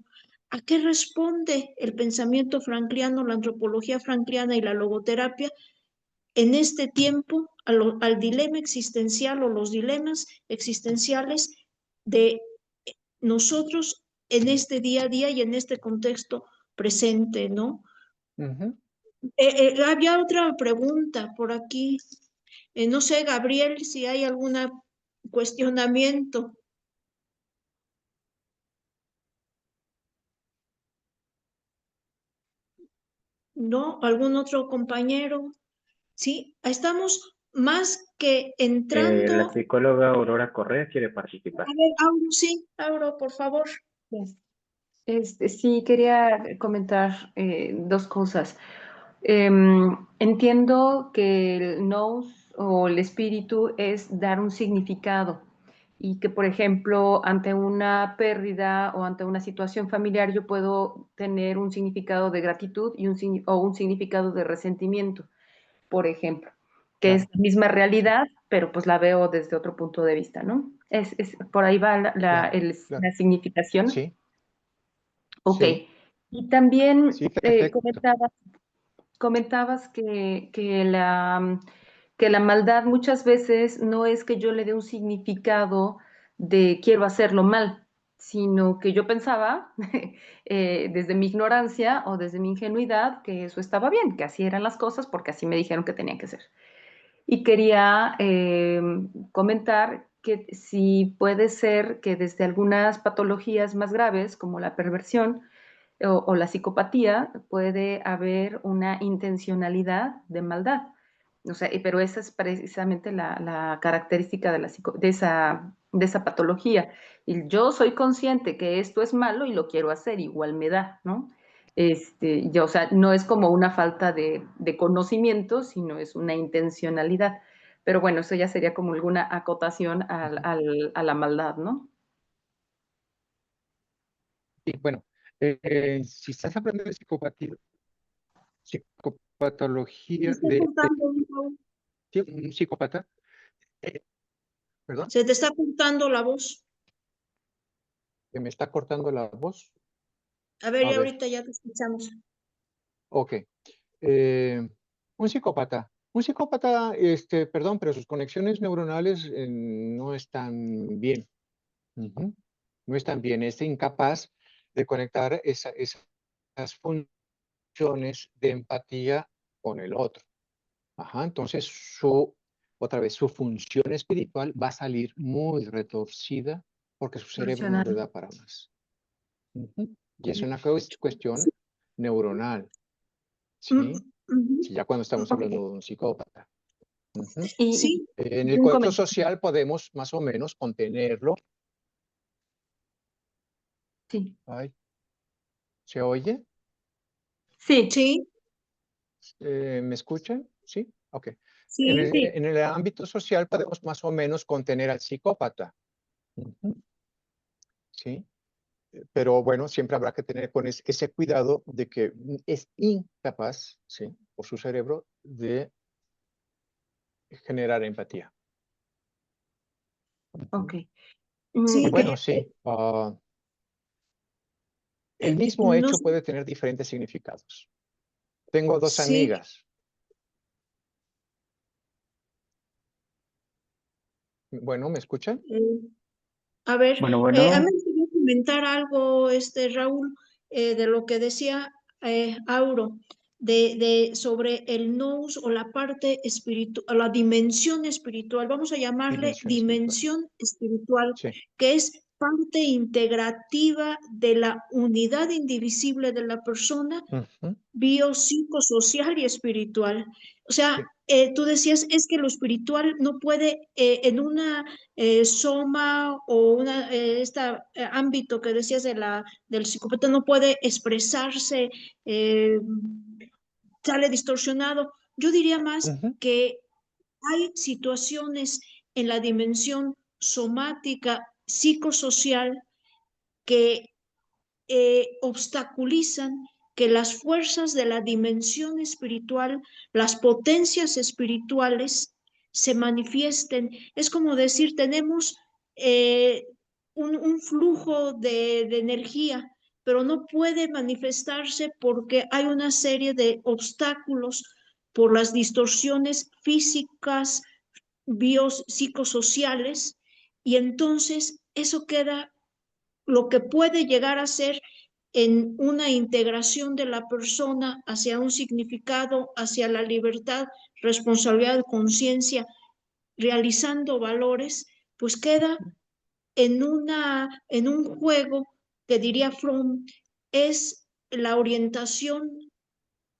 A: ¿A qué responde el pensamiento frankliano, la antropología frankliana y la logoterapia en este tiempo al dilema existencial o los dilemas existenciales de nosotros en este día a día y en este contexto presente, ¿no? Había otra pregunta por aquí. No sé, Gabriel, si hay algún cuestionamiento. ¿No? ¿Algún otro compañero? Sí, estamos más que entrando.
I: La psicóloga Aurora Correa quiere participar.
A: A ver, Auro, sí, Auro, por favor.
B: Sí, quería comentar dos cosas. Entiendo que el nous o el espíritu es dar un significado y que, por ejemplo, ante una pérdida o ante una situación familiar yo puedo tener un significado de gratitud y o un significado de resentimiento, por ejemplo, que es la misma realidad, pero pues la veo desde otro punto de vista, ¿no? Por ahí va la significación.
D: Sí.
B: Ok.
D: Sí.
B: Y también
D: Sí, perfecto.
B: comentabas que la maldad muchas veces no es que yo le dé un significado de quiero hacerlo mal, sino que yo pensaba desde mi ignorancia o desde mi ingenuidad que eso estaba bien, que así eran las cosas porque así me dijeron que tenían que ser. Y quería comentar que si puede ser que desde algunas patologías más graves, como la perversión o la psicopatía, puede haber una intencionalidad de maldad. O sea, pero esa es precisamente la característica de esa patología. Y yo soy consciente que esto es malo y lo quiero hacer, igual me da, ¿no? O sea, no es como una falta de conocimiento, sino es una intencionalidad. Pero bueno, eso ya sería como alguna acotación a la maldad, ¿no?
D: Sí, bueno, si estás hablando de psicopatología
A: Se está cortando,
D: un psicópata, ¿perdón?
A: Se te está cortando la voz.
D: Que me está cortando la voz.
A: A ver, ya ahorita ya te escuchamos.
D: Ok. Un psicópata, perdón, pero sus conexiones neuronales no están bien. No están bien. Es incapaz de conectar esas funciones de empatía con el otro. Entonces, otra vez, su función espiritual va a salir muy retorcida porque su cerebro no le da para más. Y es una cuestión neuronal. ¿sí?
A: Ujú.
D: Sí, ya cuando estamos
A: Ok.
D: hablando de un psicópata. Ujú.
B: Y
A: Sí,
D: En el
B: un
D: contexto
B: comentario.
D: social podemos más o menos contenerlo.
B: Sí.
D: Ay, ¿se oye?
B: Sí,
A: sí,
D: ¿Me escuchan? ¿Sí? Ok.
A: sí.
B: sí.
D: En el ámbito social podemos más o menos contener al psicópata. Ujú. ¿Sí? Pero bueno, siempre habrá que tener con ese cuidado de que es incapaz, ¿sí? Por su cerebro, de generar empatía. Ujú.
B: Ok.
D: Y
A: Sí,
D: bueno, sí, el mismo
A: no,
D: hecho puede tener diferentes significados. Tengo dos
A: sí,
D: amigas. Bueno, ¿me escuchan?
A: a ver,
I: Bueno,
A: a mí
I: bueno,
A: me gustaría comentar algo, Raúl, de lo que decía Auro, sobre el nous o la parte espiritual, la dimensión espiritual, vamos a llamarle
D: Dimensión espiritual.
A: dimensión espiritual,
D: Sí.
A: que es parte integrativa de la unidad indivisible de la persona
D: Ujú.
A: biopsicosocial y espiritual. O sea,
D: Sí.
A: tú decías, es que lo espiritual no puede en una soma o una, ámbito que decías del psicópata no puede expresarse, eh, sale distorsionado. Yo diría más
D: Ujú.
A: que hay situaciones en la dimensión somática, psicosocial, que obstaculizan que las fuerzas de la dimensión espiritual, las potencias espirituales, se manifiesten. Es como decir, tenemos un flujo de energía, pero no puede manifestarse porque hay una serie de obstáculos por las distorsiones físicas, biopsicosociales, y entonces eso queda lo que puede llegar a ser en una integración de la persona hacia un significado, hacia la libertad, responsabilidad, conciencia, realizando valores, pues queda en un juego que diría Fromm es la orientación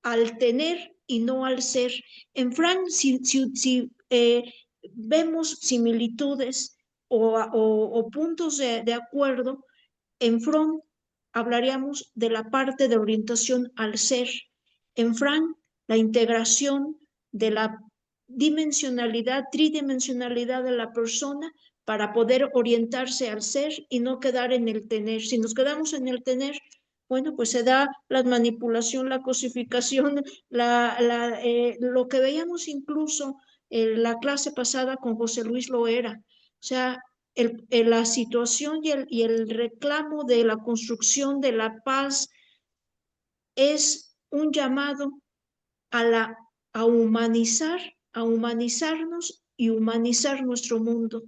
A: al tener y no al ser. En Frank, si vemos similitudes o puntos de acuerdo, en Fromm hablaríamos de la parte de orientación al ser. En Frank, la integración de la dimensionalidad, tridimensionalidad de la persona para poder orientarse al ser y no quedar en el tener. Si nos quedamos en el tener, bueno, pues se da la manipulación, la cosificación, lo que veíamos incluso en la clase pasada con José Luis Loera. O sea, la situación y el reclamo de la construcción de la paz es un llamado a, a humanizarnos y humanizar nuestro mundo.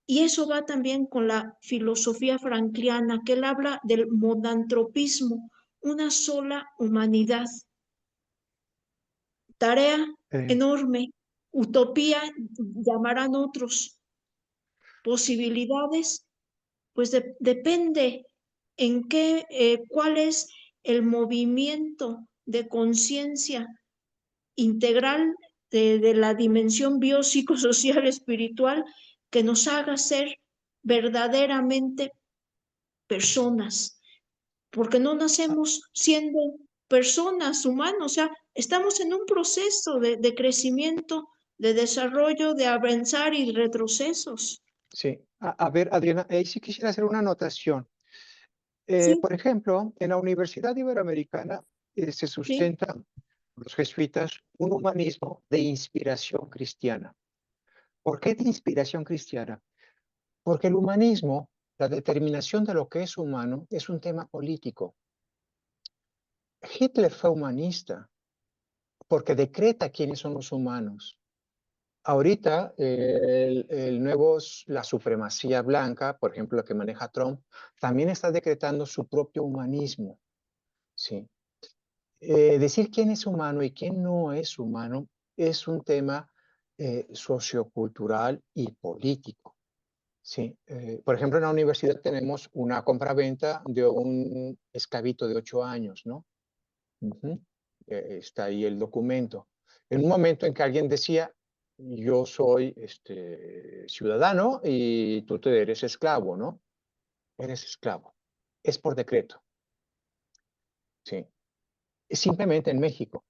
A: Y eso va también con la filosofía frankliana, que él habla del modantropismo, una sola humanidad. Tarea
D: Eh,
A: enorme, utopía llamarán otros, posibilidades, pues depende en qué, cuál es el movimiento de conciencia integral de la dimensión biopsicosocial espiritual que nos haga ser verdaderamente personas, porque no nacemos siendo personas humanas, o sea, estamos en un proceso de crecimiento, de desarrollo, de avanzar y retrocesos.
D: sí. A ver, Adriana, sí quisiera hacer una anotación.
A: Sí,
D: Por ejemplo, en la Universidad Iberoamericana se
A: sí,
D: sustenta los jesuitas un humanismo de inspiración cristiana. ¿Por qué de inspiración cristiana? Porque el humanismo, la determinación de lo que es humano, es un tema político. Hitler fue humanista porque decreta quiénes son los humanos. Ahorita, la supremacía blanca, por ejemplo, la que maneja Trump, también está decretando su propio humanismo. ¿Sí? Decir quién es humano y quién no es humano es un tema sociocultural y político. Sí, por ejemplo, en la universidad tenemos una compraventa de un escabito de 8 años, ¿no? Ujú. está ahí el documento. En un momento en que alguien decía, yo soy ciudadano y tú eres esclavo, ¿no? Eres esclavo. Es por decreto. Sí. Es simplemente en México.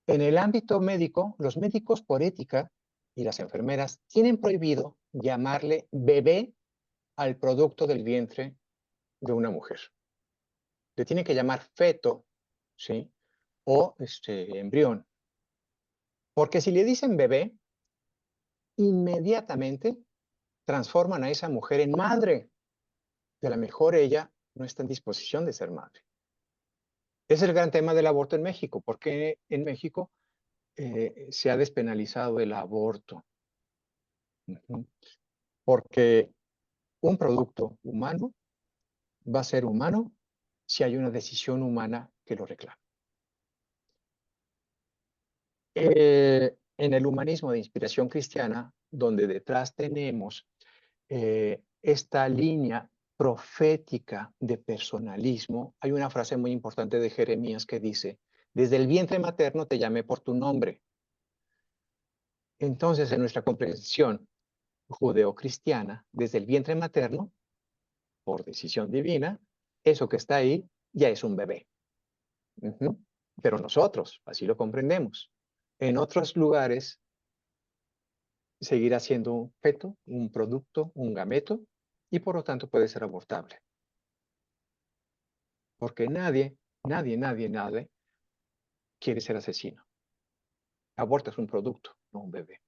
D: En el ámbito médico, los médicos por ética y las enfermeras tienen prohibido llamarle bebé al producto del vientre de una mujer. Le tienen que llamar feto, ¿sí? O embrión. Porque si le dicen bebé, inmediatamente transforman a esa mujer en madre. De la mejor ella no está en disposición de ser madre. Es el gran tema del aborto en México, porque en México se ha despenalizado el aborto. Porque un producto humano va a ser humano si hay una decisión humana que lo reclama. En el humanismo de inspiración cristiana, donde detrás tenemos esta línea profética de personalismo, hay una frase muy importante de Jeremías que dice, desde el vientre materno te llamé por tu nombre. Entonces, en nuestra comprensión judeocristiana, desde el vientre materno, por decisión divina, eso que está ahí ya es un bebé. Pero nosotros, así lo comprendemos. En otros lugares, seguirá siendo un feto, un producto, un gameto, y por lo tanto puede ser abortable. Porque nadie quiere ser asesino. Aborto es un producto, no un bebé.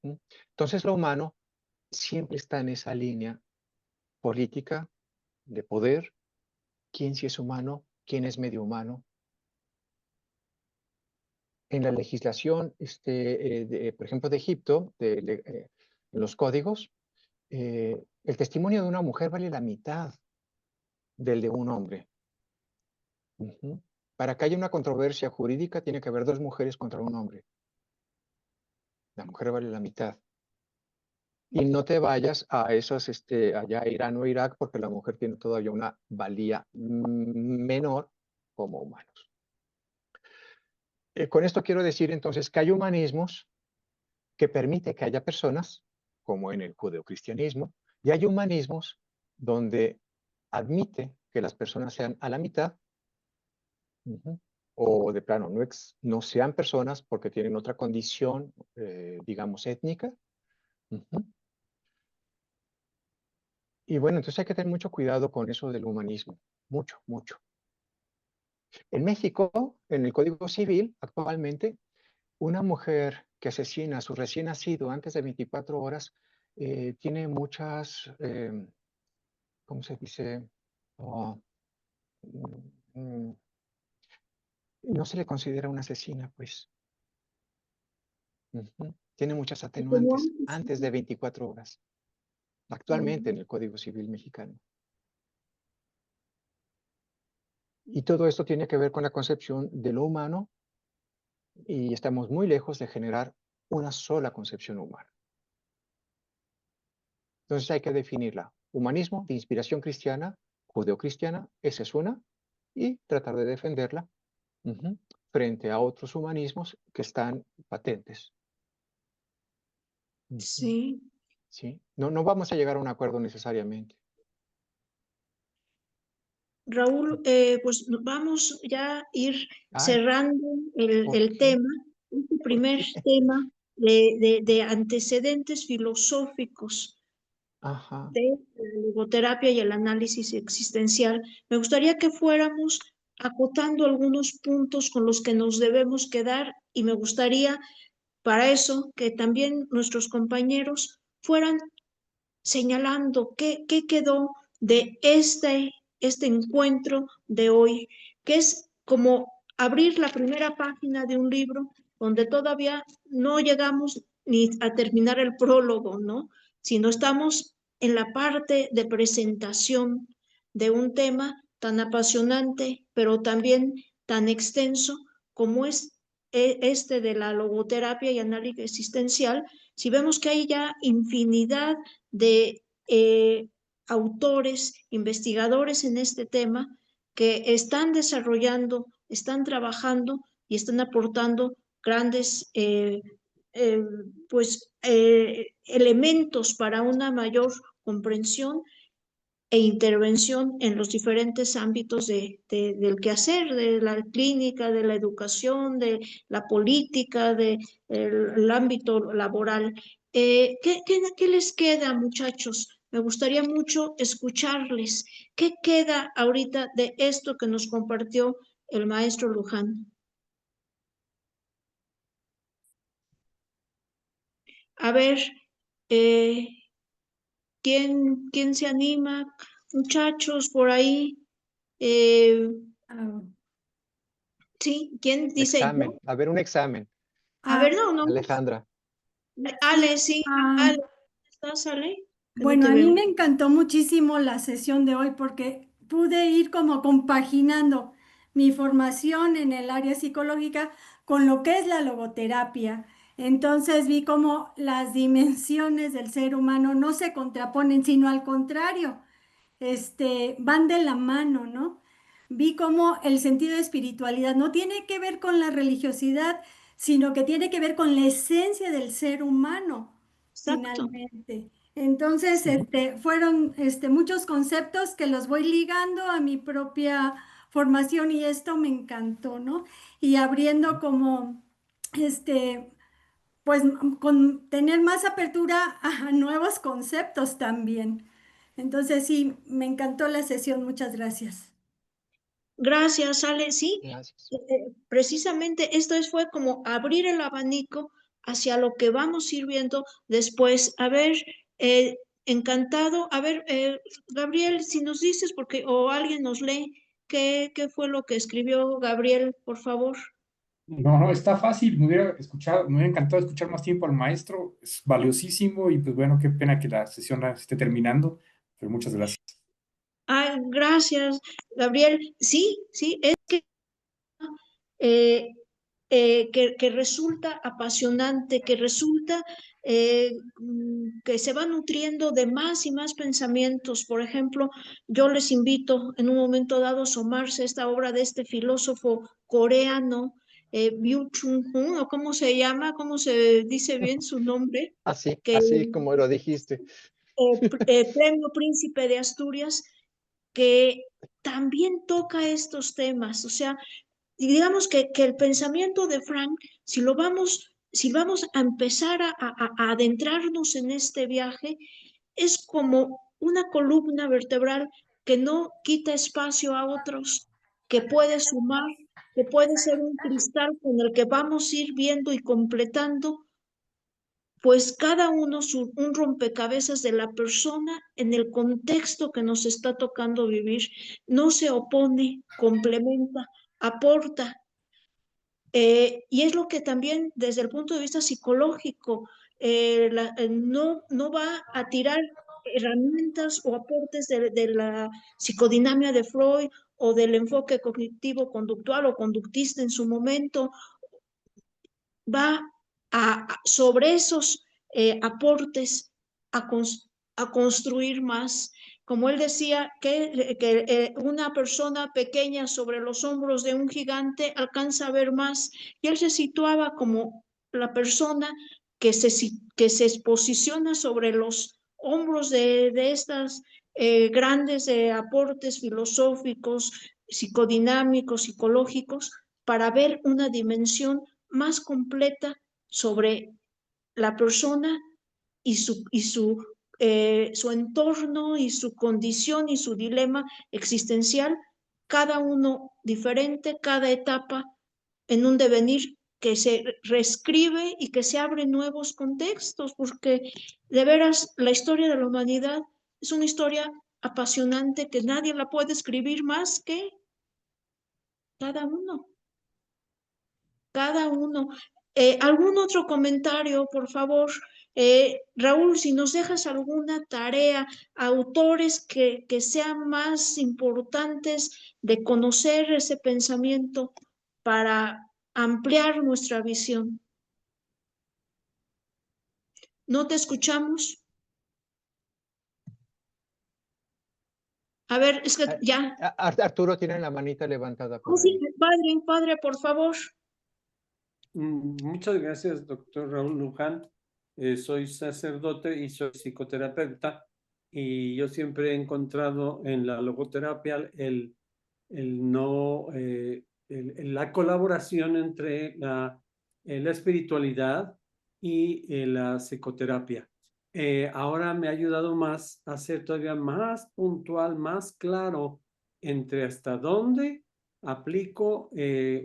D: Entonces lo humano siempre está en esa línea política de poder. ¿Quién sí es humano? ¿Quién es medio humano? En la legislación, por ejemplo, de Egipto, en los códigos, el testimonio de una mujer vale la mitad del de un hombre. Para que haya una controversia jurídica, tiene que haber 2 mujeres contra un hombre. La mujer vale la mitad. Y no te vayas a esos, allá Irán o Irak, porque la mujer tiene todavía una valía menor como humanos. Con esto quiero decir entonces que hay humanismos que permite que haya personas, como en el judeocristianismo, y hay humanismos donde admite que las personas sean a la mitad, o de plano no sean personas porque tienen otra condición, digamos, étnica. Y bueno, entonces hay que tener mucho cuidado con eso del humanismo, mucho, mucho. En México, en el Código Civil, actualmente, una mujer que asesina a su recién nacido antes de 24 horas tiene muchas, ¿cómo se dice? Oh, no se le considera una asesina, pues. Tiene muchas atenuantes antes de 24 horas, actualmente en el Código Civil mexicano. Y todo esto tiene que ver con la concepción de lo humano y estamos muy lejos de generar una sola concepción humana. Entonces hay que definirla. Humanismo de inspiración cristiana, judeocristiana, esa es una, y tratar de defenderla frente a otros humanismos que están patentes.
A: Sí.
D: ¿Sí? No vamos a llegar a un acuerdo necesariamente.
A: Raúl, pues vamos ya a ir
D: Ay,
A: cerrando
D: ¿por
A: el
D: qué?
A: tema, este primer tema de antecedentes filosóficos
D: Ajá.
A: de la logoterapia y el análisis existencial. Me gustaría que fuéramos acotando algunos puntos con los que nos debemos quedar y me gustaría para eso que también nuestros compañeros fueran señalando qué quedó de este encuentro de hoy, que es como abrir la primera página de un libro donde todavía no llegamos ni a terminar el prólogo, ¿no? Sino estamos en la parte de presentación de un tema tan apasionante, pero también tan extenso como es este de la logoterapia y análisis existencial. Si vemos que hay ya infinidad de autores, investigadores en este tema, que están desarrollando, están trabajando y están aportando grandes elementos para una mayor comprensión e intervención en los diferentes ámbitos del quehacer, de la clínica, de la educación, de la política, del ámbito laboral. ¿Qué les queda, muchachos? Me gustaría mucho escucharles. ¿Qué queda ahorita de esto que nos compartió el maestro Luján? A ver, ¿quién se anima? Muchachos, por ahí. Sí, ¿quién dice
D: Examen.
A: yo?
D: A ver, un examen.
A: A ver, no.
D: Alejandra.
A: Ale, sí. Ale, ¿estás, Ale? Que no
G: Bueno,
A: te
G: a mí
A: veo.
G: me encantó muchísimo la sesión de hoy porque pude ir como compaginando mi formación en el área psicológica con lo que es la logoterapia. Entonces vi cómo las dimensiones del ser humano no se contraponen, sino al contrario, van de la mano, ¿no? Vi cómo el sentido de espiritualidad no tiene que ver con la religiosidad, sino que tiene que ver con la esencia del ser humano,
A: Exacto.
G: finalmente. Entonces,
D: Ujú.
G: fueron muchos conceptos que los voy ligando a mi propia formación y esto me encantó, ¿no? Y abriendo como, pues con tener más apertura a nuevos conceptos también. Entonces, sí, me encantó la sesión, muchas gracias.
A: Gracias, Ale. Sí,
D: Gracias.
A: precisamente fue como abrir el abanico hacia lo que vamos a ir viendo después. A ver, encantado. A ver, Gabriel, si nos dices, porque o alguien nos lee, ¿qué fue lo que escribió Gabriel, por favor?
J: No, está fácil, me hubiera encantado escuchar más tiempo al maestro, es valiosísimo y pues bueno, qué pena que la sesión esté terminando, pero muchas gracias.
A: Gracias, Gabriel. Sí, es que eh, que resulta apasionante, que resulta que se va nutriendo de más y más pensamientos. Por ejemplo, yo les invito en un momento dado a asomarse a esta obra de este filósofo coreano, Byung-Chul Han, o cómo se llama, cómo se dice bien su nombre, que
D: Así como lo dijiste.
A: Premio Príncipe de Asturias, que también toca estos temas. O sea, y digamos que el pensamiento de Frank, si vamos a empezar a adentrarnos en este viaje, es como una columna vertebral que no quita espacio a otros, que puede sumar, que puede ser un cristal con el que vamos a ir viendo y completando, pues cada uno un rompecabezas de la persona en el contexto que nos está tocando vivir. No se opone, complementa, aporta. Y es lo que también desde el punto de vista psicológico no va a tirar herramientas o aportes de la psicodinamia de Freud o del enfoque cognitivo-conductual o conductista en su momento, va sobre esos aportes a construir más. Como él decía, que una persona pequeña sobre los hombros de un gigante alcanza a ver más, y él se situaba como la persona que se posiciona sobre los hombros de estas grandes aportes filosóficos, psicodinámicos, psicológicos, para ver una dimensión más completa sobre la persona su entorno y su condición y su dilema existencial, cada uno diferente, cada etapa en un devenir que se reescribe y que se abren nuevos contextos, porque de veras la historia de la humanidad es una historia apasionante que nadie la puede escribir más que cada uno. Cada uno. ¿Algún otro comentario, por favor? Raúl, si nos dejas alguna tarea, autores que sean más importantes de conocer ese pensamiento para ampliar nuestra visión. ¿No te escuchamos? A ver, es que ya.
D: Arturo tiene la manita levantada por
A: Sí,
D: ahí.
A: padre, por favor.
K: Muchas gracias, doctor Raúl Luján. Soy sacerdote y soy psicoterapeuta, y yo siempre he encontrado en la logoterapia la colaboración entre la espiritualidad y la psicoterapia. Ahora me ha ayudado más a ser todavía más puntual, más claro entre hasta dónde aplico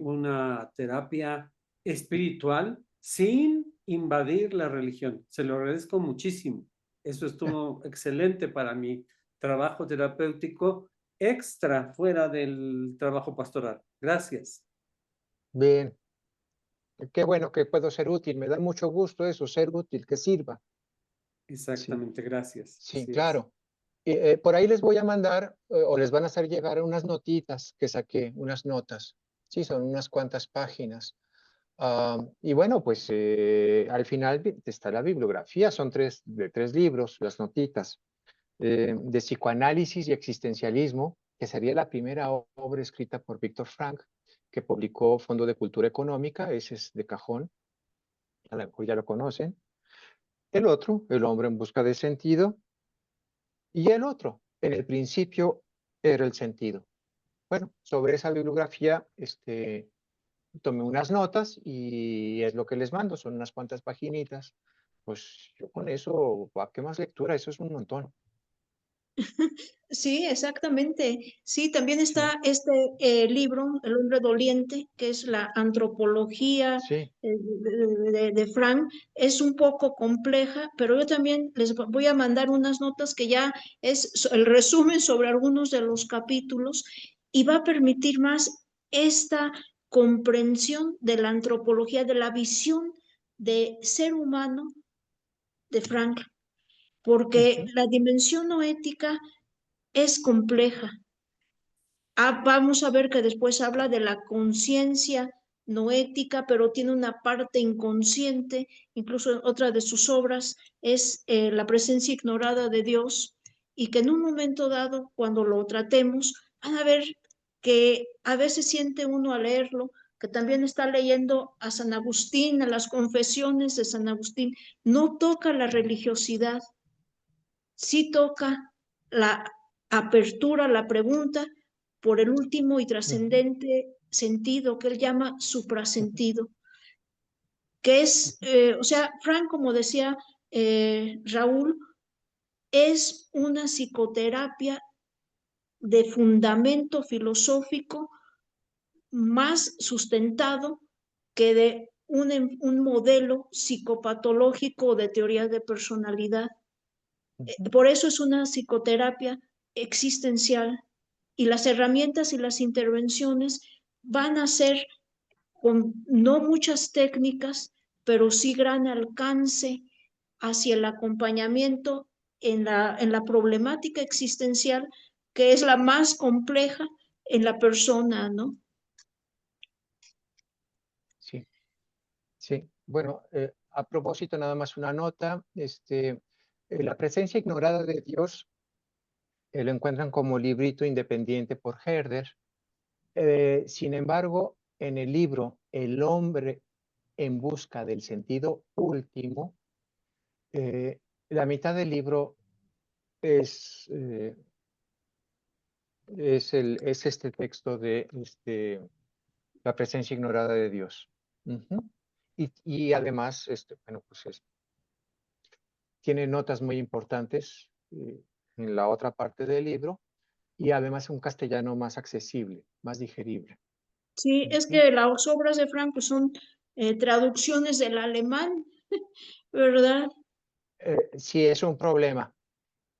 K: una terapia espiritual sin invadir la religión. Se lo agradezco muchísimo. Eso estuvo excelente para mi trabajo terapéutico extra fuera del trabajo pastoral. Gracias.
D: Bien. Qué bueno que puedo ser útil. Me da mucho gusto eso, ser útil, que sirva.
K: Exactamente, gracias.
D: Sí,
K: Así
D: claro. Por ahí les voy a mandar o les van a hacer llegar unas notitas que saqué, unas notas. Sí, son unas cuantas páginas. Y bueno, pues al final está la bibliografía, son tres libros, las notitas, de psicoanálisis y existencialismo, que sería la primera obra escrita por Víctor Frank, que publicó Fondo de Cultura Económica, ese es de cajón, a lo mejor ya lo conocen. El otro, El hombre en busca de sentido, y el otro, En el principio era el sentido. Bueno, sobre esa bibliografía, tomé unas notas y es lo que les mando, son unas cuantas paginitas. Pues yo con eso, ¿a qué más lectura? Eso es un montón.
A: Sí, exactamente. Sí, también está este libro, El hombre doliente, que es la antropología de Frank. Es un poco compleja, pero yo también les voy a mandar unas notas que ya es el resumen sobre algunos de los capítulos y va a permitir más esta comprensión de la antropología, de la visión de ser humano de Frank, porque la dimensión no ética es compleja. Vamos a ver que después habla de la conciencia no ética, pero tiene una parte inconsciente. Incluso otra de sus obras es la presencia ignorada de Dios, y que en un momento dado, cuando lo tratemos, van a ver que a veces siente uno al leerlo, que también está leyendo a San Agustín, a las confesiones de San Agustín. No toca la religiosidad, sí toca la apertura, la pregunta por el último y trascendente sentido que él llama suprasentido, que es, o sea, Frank, como decía Raúl, es una psicoterapia de fundamento filosófico más sustentado que de un modelo psicopatológico de teoría de personalidad. Por eso es una psicoterapia existencial, y las herramientas y las intervenciones van a ser con no muchas técnicas, pero sí gran alcance hacia el acompañamiento en la problemática existencial, que es la más compleja en la persona, ¿no?
D: Sí, sí. Bueno, a propósito, nada más una nota. La presencia ignorada de Dios lo encuentran como librito independiente por Herder. Sin embargo, en el libro El hombre en busca del sentido último, la mitad del libro es este texto de la presencia ignorada de Dios. Y además, bueno, pues tiene notas muy importantes en la otra parte del libro, y además un castellano más accesible, más digerible.
A: Sí, es que las obras de Frank pues, son traducciones del alemán, ¿verdad?
D: Sí, es un problema.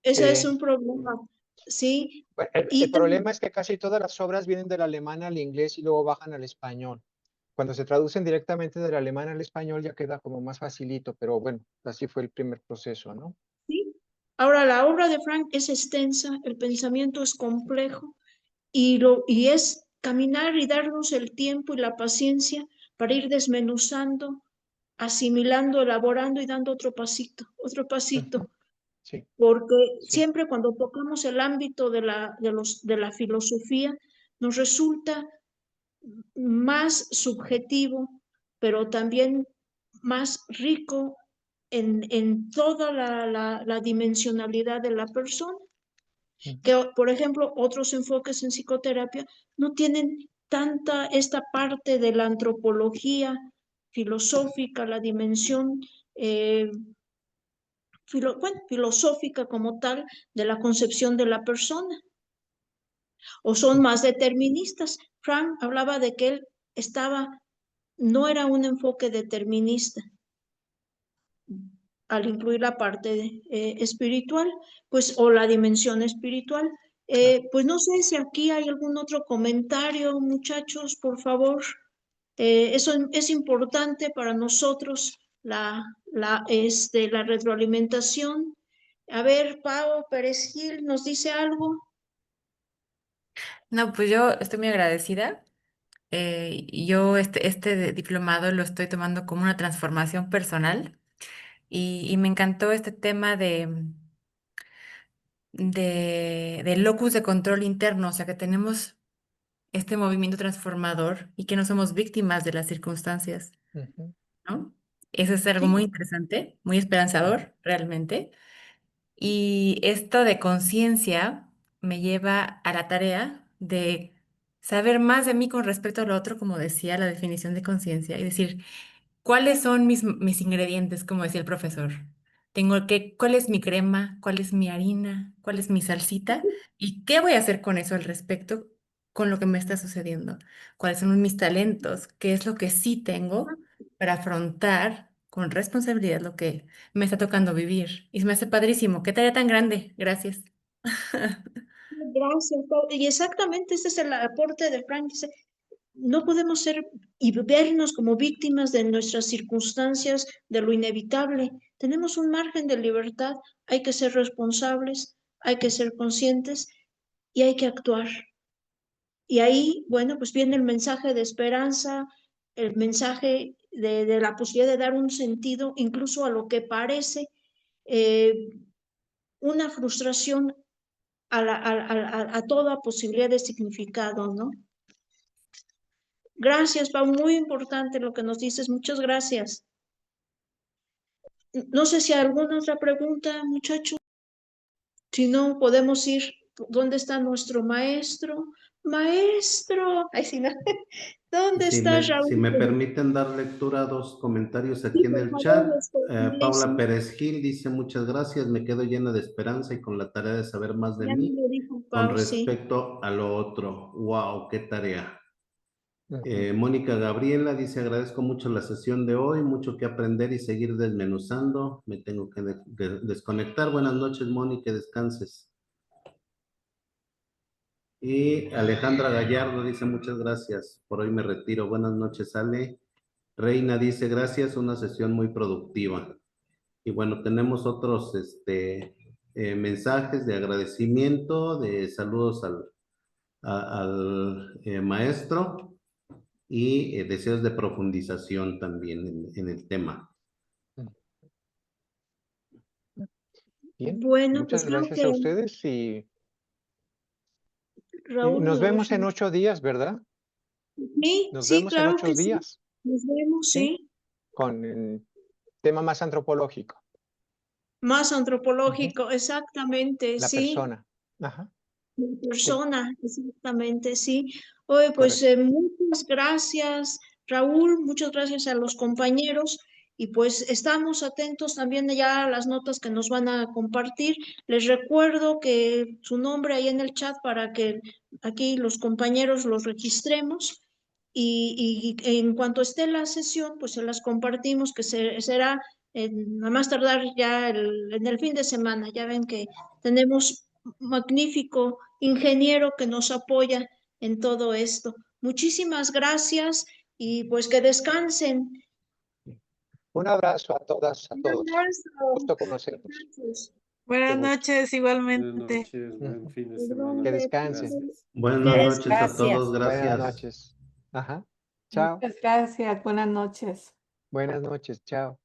A: Ese es un problema, sí.
D: El problema es que casi todas las obras vienen del alemán al inglés y luego bajan al español. Cuando se traducen directamente del alemán al español ya queda como más facilito, pero bueno, así fue el primer proceso, ¿no?
A: Sí. Ahora, la obra de Frank es extensa, el pensamiento es complejo, y es caminar y darnos el tiempo y la paciencia para ir desmenuzando, asimilando, elaborando y dando otro pasito,
D: Sí.
A: porque
D: Sí.
A: siempre cuando tocamos el ámbito de la filosofía, nos resulta más subjetivo, pero también más rico en toda la dimensionalidad de la persona. Que, por ejemplo, otros enfoques en psicoterapia no tienen tanta esta parte de la antropología filosófica, la dimensión filosófica como tal de la concepción de la persona, o son más deterministas. Frank hablaba de que él no era un enfoque determinista al incluir la parte espiritual, pues, o la dimensión espiritual. Pues no sé si aquí hay algún otro comentario, muchachos, por favor. Eso es importante para nosotros, la retroalimentación. A ver, Pau Pérez Gil, ¿nos dice algo?
L: No, pues yo estoy muy agradecida. Yo diplomado lo estoy tomando como una transformación personal y me encantó este tema de locus de control interno, o sea, que tenemos este movimiento transformador y que no somos víctimas de las circunstancias, ¿no? Eso es algo
A: Sí.
L: muy interesante, muy esperanzador, realmente. Y esto de conciencia me lleva a la tarea de saber más de mí con respecto a lo otro, como decía la definición de conciencia, y decir, ¿cuáles son mis ingredientes, como decía el profesor? ¿Cuál es mi crema? ¿Cuál es mi harina? ¿Cuál es mi salsita? ¿Y qué voy a hacer con eso al respecto, con lo que me está sucediendo? ¿Cuáles son mis talentos? ¿Qué es lo que sí tengo para afrontar con responsabilidad lo que me está tocando vivir? Y se me hace padrísimo. ¿Qué tarea tan grande? Gracias.
A: Gracias, Pau. Y exactamente ese es el aporte de Frank. Dice, no podemos ser y vernos como víctimas de nuestras circunstancias, de lo inevitable. Tenemos un margen de libertad, hay que ser responsables, hay que ser conscientes y hay que actuar. Y ahí, bueno, pues viene el mensaje de esperanza, el mensaje de la posibilidad de dar un sentido incluso a lo que parece una frustración a toda posibilidad de significado, ¿no? Gracias, Pau, muy importante lo que nos dices, muchas gracias. No sé si hay alguna otra pregunta, muchachos. Si no, podemos ir. ¿Dónde está nuestro maestro? Maestro. Ay, sí, no. ¿Dónde está
E: Si me
A: Raúl?
E: permiten dar lectura a dos comentarios aquí
A: Sí,
E: en
A: por
E: el
A: favor,
E: chat. Paula
A: sí.
E: Pérez Gil dice muchas gracias, me quedo llena de esperanza y con la tarea de saber más de
A: Ya me
E: mí
A: lo dijo
E: con
A: Pau, sí.
E: respecto a lo otro. Wow, qué tarea. Mónica Gabriela dice, agradezco mucho la sesión de hoy, mucho que aprender y seguir desmenuzando. Me tengo que desconectar. Buenas noches, Mónica, descanses. Y Alejandra Gallardo dice, muchas gracias. Por hoy me retiro. Buenas noches, Ale. Reina dice, gracias, una sesión muy productiva. Y bueno, tenemos otros mensajes de agradecimiento, de saludos al maestro y deseos de profundización también en el tema.
D: Bien,
A: Bueno,
D: muchas
A: pues creo
D: gracias
A: que
D: a ustedes y
A: Raúl
D: nos
A: lo
D: vemos en
A: dejó.
D: 8 días, ¿verdad?
A: Sí,
D: Nos
A: sí,
D: vemos en
A: claro
D: 8
A: que sí.
D: días,
A: Nos vemos,
D: ¿sí?
A: sí.
D: Con el tema más antropológico,
A: Más antropológico, exactamente,
D: la
A: sí.
D: persona. Ajá,
A: La
D: sí,
A: persona, exactamente, sí. Oye, pues
D: correcto.
A: muchas gracias, Raúl, muchas gracias a los compañeros y pues estamos atentos también ya a las notas que nos van a compartir. Les recuerdo que su nombre ahí en el chat para que aquí los compañeros los registremos y en cuanto esté la sesión, pues se las compartimos que será a más tardar ya en el fin de semana. Ya ven que tenemos magnífico ingeniero que nos apoya en todo esto. Muchísimas gracias y pues que descansen.
D: Un abrazo a todas, a
A: Un
D: todos.
A: abrazo.
D: Gusto conocerlos.
A: Gracias.
H: Buenas
D: Mucho gusto.
H: noches,
K: Buenas
H: igualmente.
K: noches, buen fin de
D: Que
K: semana.
D: descansen.
K: Gracias.
E: Buenas noches a todos,
D: Buenas
E: gracias.
D: noches. Ajá. Chao.
M: Muchas gracias. Buenas noches.
D: Buenas noches. Chao.